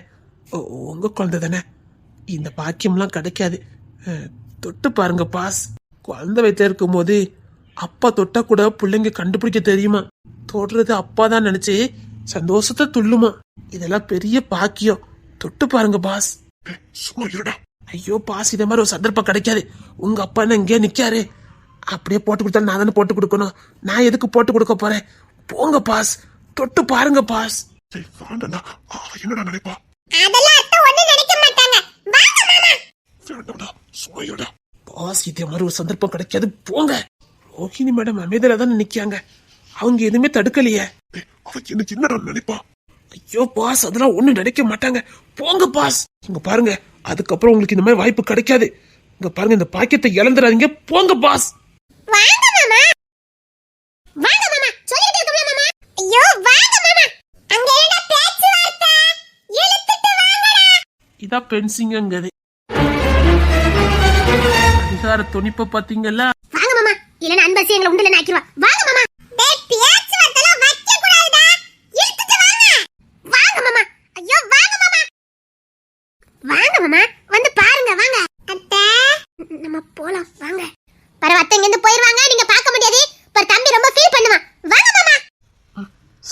உங்க குழந்தை தானே, இந்த பாக்கியம்லாம் கிடைக்காது. தொட்டு பாருங்க பாஸ். குழந்தை வயித்துல இருக்கும் போது அப்பா தொட்டா கூட பிள்ளைங்க கண்டுபிடிக்க தெரியுமா? தொடுறது அப்பா தான் நினைச்சு சந்தோஷத்தை துள்ளுமா. இதெல்லாம் பெரிய பாக்கியம். தொட்டு பாருங்க பாஸ். சும்மா இருடா. ஐயோ பாஸ், இத மாதிரி ஒரு சந்தர்ப்பம் கிடைக்காது. உங்க அப்பா என்ன இங்கே நிக்காரு? அப்படியே போட்டு கொடுத்தா நான் தானே போட்டு கொடுக்கணும். நான் எதுக்கு போட்டு கொடுக்க போறேன்? போங்க பாஸ், தொட்டு பாருங்க பாஸ். என்னடா நினைப்பா? அதெல்லாம் அத்தை ஒண்ணும் நினைக்க மாட்டாங்க. வாங்க மாமா. வேண்டாம்டா, சும்மா இருடா. பாஸ், இதே மாதிரி ஒரு சந்தர்ப்பம் கிடைக்காது. போங்க. ரோஹிணி மேடம் அமைதியில தானே நிக்காங்க, அவங்க எதுவுமே தடுக்கலையே. அவன் எனக்கு என்னடா நினைப்பா? ஐயோ பாஸ், அதெல்லாம் ஒண்ணும் நினைக்க மாட்டாங்க. போங்க பாஸ். இங்க பாருங்க, அதுக்கப்புறம் உங்களுக்கு இந்த மாதிரி வாய்ப்பு கிடைக்காது. இங்க பாருங்க, இந்த பாக்கியத்தை இழந்துடாதீங்க. போங்க பாஸ். வாங்க மாமா. வாங்க மாமா. சொல்லிட்டு இருக்கோம்ல மாமா. ஐயோ வாங்க மாமா. அங்க என்ன பேச்சு வார்த்தை? இழுத்துட்டு வாங்கடா. இதான் பென்சிங்கங்கிறது. அதிகார துணிப்ப பாத்தீங்களா? வாங்க மாமா, இல்லனா அன்பரசி எங்களை உண்டுல நாக்கிடுவா. வாங்க மாமா. டேய் பேச்சு வார்த்தைலாம் வைக்க கூடாதுடா. இழுத்துட்டு வாங்க. வாங்க மாமா. ஐயோ வாங்க மாமா. வாங்க மாமா, வந்து பாருங்க வாங்க. அத்தை நம்ம போலாம் வாங்க. பரவ அத்தை இங்க இருந்து போயிடுவாங்க, நீங்க பார்க்க முடியாது. பர் தம்பி ரொம்ப ஃபீல் பண்ணுவான். வாங்க மாமா.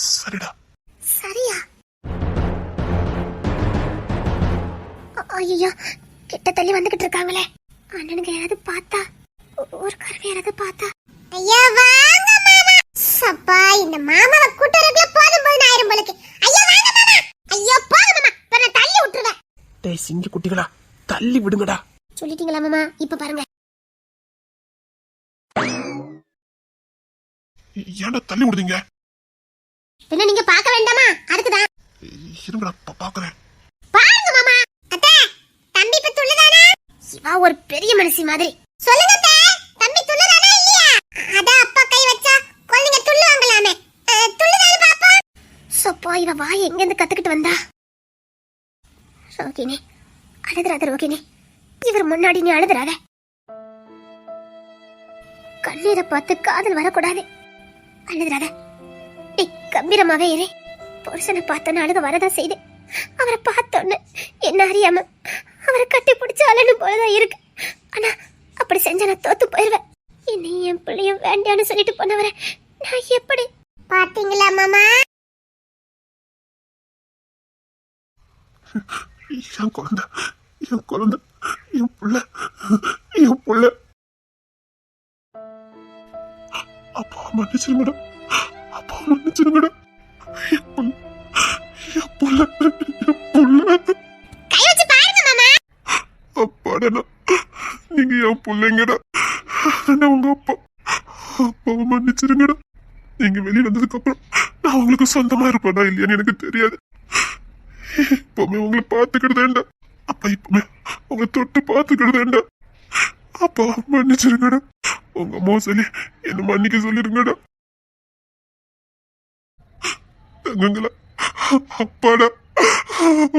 சரிடா. சரியா? ஐயோ, கிட்ட தள்ளி வந்துகிட்டு இருக்காங்களே. அண்ணனுங்க யாராவது பார்த்தா, ஒரு கருவி யாராவது பார்த்தா. ஐயா வாங்க மாமா. சப்பா, இந்த மாமாவை கூட்டறதுல போதும் போதும் ஆயிரும் போலக்கு. ஐயா வாங்க மாமா. ஐயோ போங்க மாமா, நான் தள்ளி விட்டுருவேன். டேய் சிங்க குட்டிகளா, தள்ளி விடுங்கடா. சொல்லிட்டீங்களா மாமா? இப்ப பாருங்க. ஏன்டா தள்ளி விடுதீங்க? என்ன நீங்க பார்க்க வேண்டாமா? அதுக்குதான். இருங்கடா, பாக்குறேன். பாருங்க மாமா. அத்தை தம்பி இப்ப துள்ளுதானா? இவா ஒரு பெரிய மனுஷி மாதிரி. சொல்லுங்க அத்தை, தம்பி துள்ளுதானா இல்லையா? அத அப்பா கை வச்சா குழந்தைங்க துள்ளுவாங்களாமே. துள்ளுதானே பாப்பா? சப்பா, இவ வாய் எங்க இருந்து கத்துக்கிட்டு வந்தா? ரோகிணி அழுதுறாத. ரோகிணி, இவர் முன்னாடி நீ அழுதுறாத. கண்ணீரை பார்த்து காதல் வரக்கூடாது. அழுதுறாத. நீ கம்பீரமாவே இரு. புருஷனை பார்த்தோன்னு அழுக வரதான் செய்து. அவரை பார்த்தோன்னு என்ன அறியாம அவரை கட்டி பிடிச்சு அழணும் போலதான் இருக்கு. ஆனா அப்படி அப்படி செஞ்சா நான் தோத்து போயிருவேன். என்னை என் பிள்ளையும் வேண்டான்னு சொல்லிட்டு போனவரை நான் எப்படி? பாத்தீங்களா மாமா? என் குழந்தை என் குழந்தை என் புள்ள என் புள்ள. அப்பா மன்னிச்சிருங்கடா, அப்பா மன்னிச்சிருங்கடா. என் புள்ள என் புள்ள என் புள்ள. கை வச்சு பாருங்க மாமா. அப்பாடா, நீங்க என் பிள்ளைங்கடா. உங்க அப்பா அப்பாவை மன்னிச்சிருங்கடா. நீங்க வெளியே வந்ததுக்கு அப்புறம் நான் உங்களுக்கு சொந்தமா இருப்பேனா இல்லையான்னு எனக்கு தெரியாது. இப்பவுமே உங்களை பார்த்துக்கிடுதேண்டா. அப்பா இப்பவுமே உங்களை தொட்டு பார்த்துக்கிடுதேண்டா. அப்பா மன்னிச்சிருங்கடா. உங்க அம்மா சொல்லி என்ன மன்னிக்க சொல்லிருங்கடா. தங்கங்களா, அப்பாடா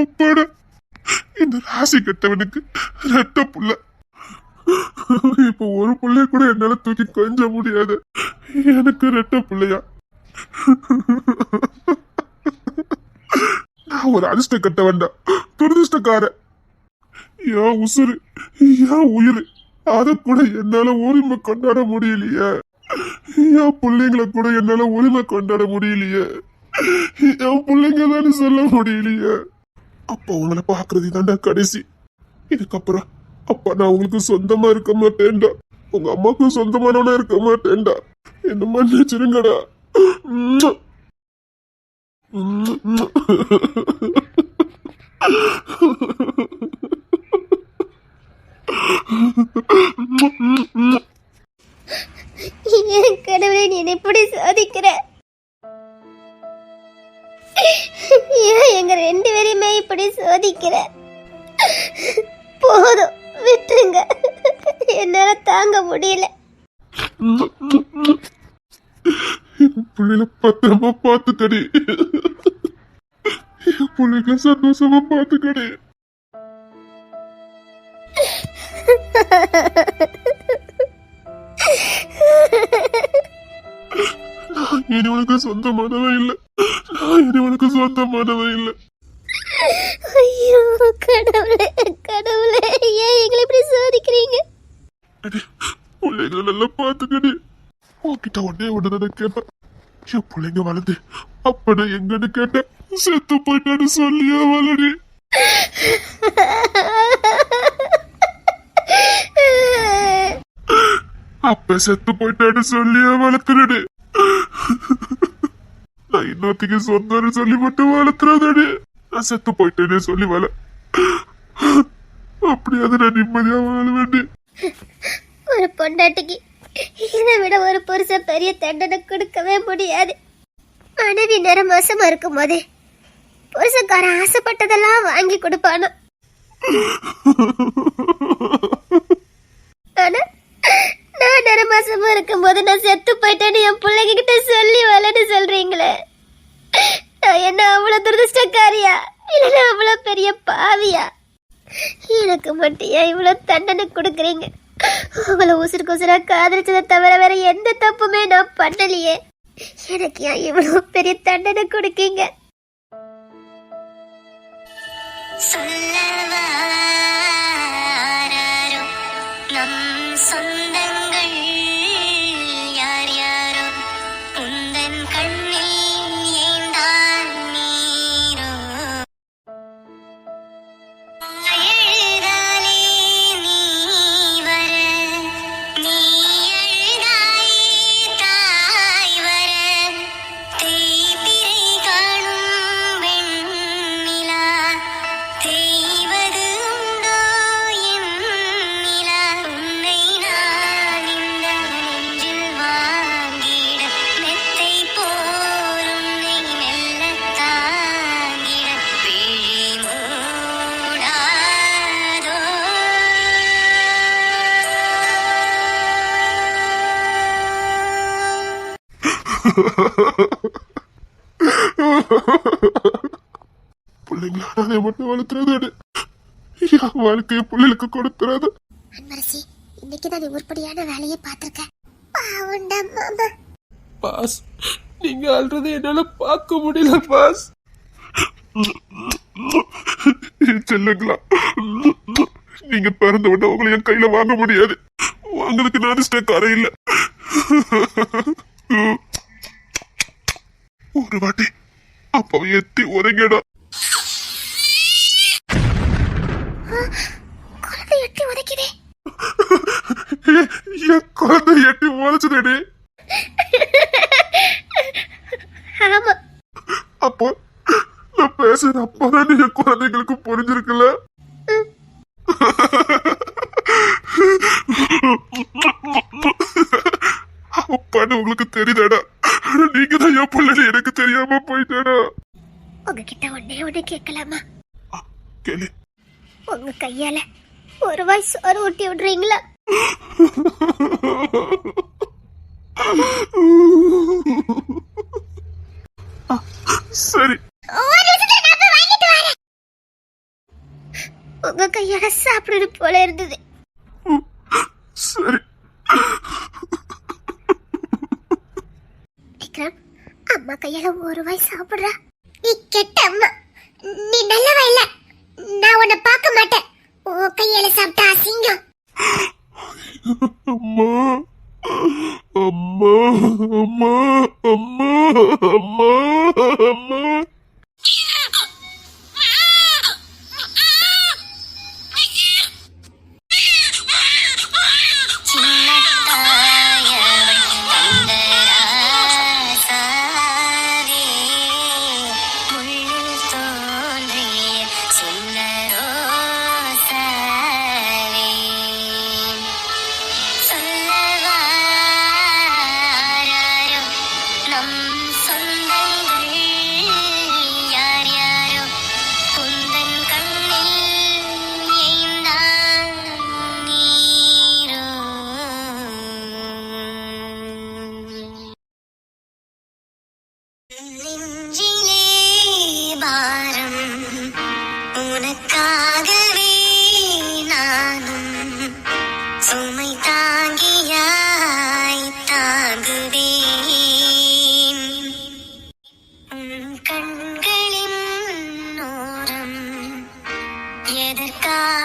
அப்பாடா. இந்த ராசி கட்டவனுக்கு ரெட்ட புள்ள. இப்ப ஒரு பிள்ளைய கூட என்னால தூக்கி கொஞ்ச முடியாது. எனக்கு ரெட்ட பிள்ளையா? நான் ஒரு அதிர்ஷ்ட கட்ட வேண்டாம், துரதிருஷ்டக்கார. ஏன் உசுறு ஏன் உயிர் அத கூட என்னால உரிமை கொண்டாட முடியலையே. என் பிள்ளைங்களை கூட என்னால உரிமை கொண்டாட முடியலையே. என் பிள்ளைங்க தானே சொல்ல முடியலையே. அப்ப உங்களை பாக்குறது தாண்டா கடைசி. இதுக்கப்புறம் அப்பா நான் உங்களுக்கு சொந்தமா இருக்க மாட்டேன்டா. உங்க அம்மாவுக்கும் சொந்தமானவனா இருக்க மாட்டேன்டா. என்ன மன்னிச்சிருங்கடா. என் கடவுளை நீ எப்படி சாதிக்கிற? ஏன் எங்க ரெண்டு பேரையுமே இப்படி சோதிக்கிற? போதும் விட்டுருங்க, என்னால தாங்க முடியல. பிள்ளைல பத்திரமா பாத்துக்கடி. பிள்ளைங்க சந்தோஷமா பாத்துக்கடி. நான் இனி உனக்கு சொந்தமானவே இல்லை. நான் இனி உனக்கு சொந்தமானவே இல்லை. ஐயோ கடவுளே கடவுளே, ஏன் எங்களை இப்படி சோதிக்கிறீங்க? பிள்ளைங்களை நல்லா பாத்துக்கடி. உன்கிட்ட ஒன்னே ஒண்ணுதானே கேட்டேன். என் பிள்ளைங்க வளர்ந்து அப்பட எங்கன்னு கேட்டேன். செத்து போயிட்டான்னு சொல்லியா வளரி. அப்ப செத்து போயிட்டான்னு சொல்லியா வளர்த்துறடு. நான் இன்னொருத்திக்கு சொந்தம்னு சொல்லி மட்டும் வளர்த்துறாதடி. நான் செத்து போயிட்டேன்னு சொல்லி வள. அப்படியாவது நான் நிம்மதியா வாழ வேண்டி. ஒரு பொண்டாட்டிக்கு இதை விட ஒரு புருஷன் பெரிய தண்டனை கொடுக்கவே முடியாது. மனைவி நேரம் மோசமா இருக்கும் போது புருஷக்காரன் ஆசைப்பட்டதெல்லாம் வாங்கி கொடுப்பானோ. ஆனா நான் நேரம் மாசமா இருக்கும் போது நான் செத்து போயிட்டேன்னு என் பிள்ளைங்க கிட்ட சொல்லி வளன்னு சொல்றீங்களே. நான் என்ன அவ்வளவு துரதிருஷ்டக்காரியா இல்ல அவ்வளவு பெரிய பாவியா? எனக்கு மட்டும் ஏன் இவ்வளவு தண்டனை கொடுக்குறீங்க? உங்களை உசுருக்கு உசுரா காதலிச்சதை தவிர வேற எந்த தப்புமே நான் பண்ணலையே. எனக்கு ஏன் இவ்வளவு பெரிய தண்டனை கொடுக்கீங்க? பிள்ளைங்களா அதை மட்டும் வளர்த்துறாது. வாழ்க்கைய பிள்ளைகளுக்கு கொடுத்துறாது. அன்பரசி, இன்னைக்கு நான் உருப்படியான வேலையை பார்த்திருக்கேன். பாவண்டா மாமா. பாஸ், நீங்க அல்றது என்னால பார்க்க முடியல பாஸ். செல்லுங்களா, நீங்க பிறந்த உடனே உங்களை என் கையில வாங்க முடியாது. வாங்குறதுக்கு நான் அதிர்ஷ்டக்கார இல்ல. ஒரு வாட்டி அப்பாவை எத்தி உதங்கடா. குழந்தை எட்டி உதைக்குதே. என் குழந்தை எட்டி உழைச்சதே. ஆமா, அப்போ நான் பேசுற அப்பதான் என் குழந்தைங்களுக்கு புரிஞ்சிருக்குல்ல. அப்பான்னு உங்களுக்கு தெரியுதாடா? நீங்க தான் என் பிள்ளை எனக்கு தெரியாம போயிட்டாடா. உங்ககிட்ட ஒண்ணே கேட்கலாமா? கேளு. உங்க கையால ஒரு வாய் சோறு ஊட்டி விடுறீங்களா? சரி, உங்க கையால சாப்பிடுறது போல இருந்தது. சரி. விக்ரம், அம்மா கையால ஒரு வாய் சாப்பிடுற. நீ கெட்ட அம்மா, நீ நல்லவ இல்ல. நான் உன்னை பார்க்க மாட்டேன். உன் கையால சாப்பிட்டா அசிங்கம். அம்மா அம்மா அம்மா அம்மா அம்மா அம்மா. எதற்காக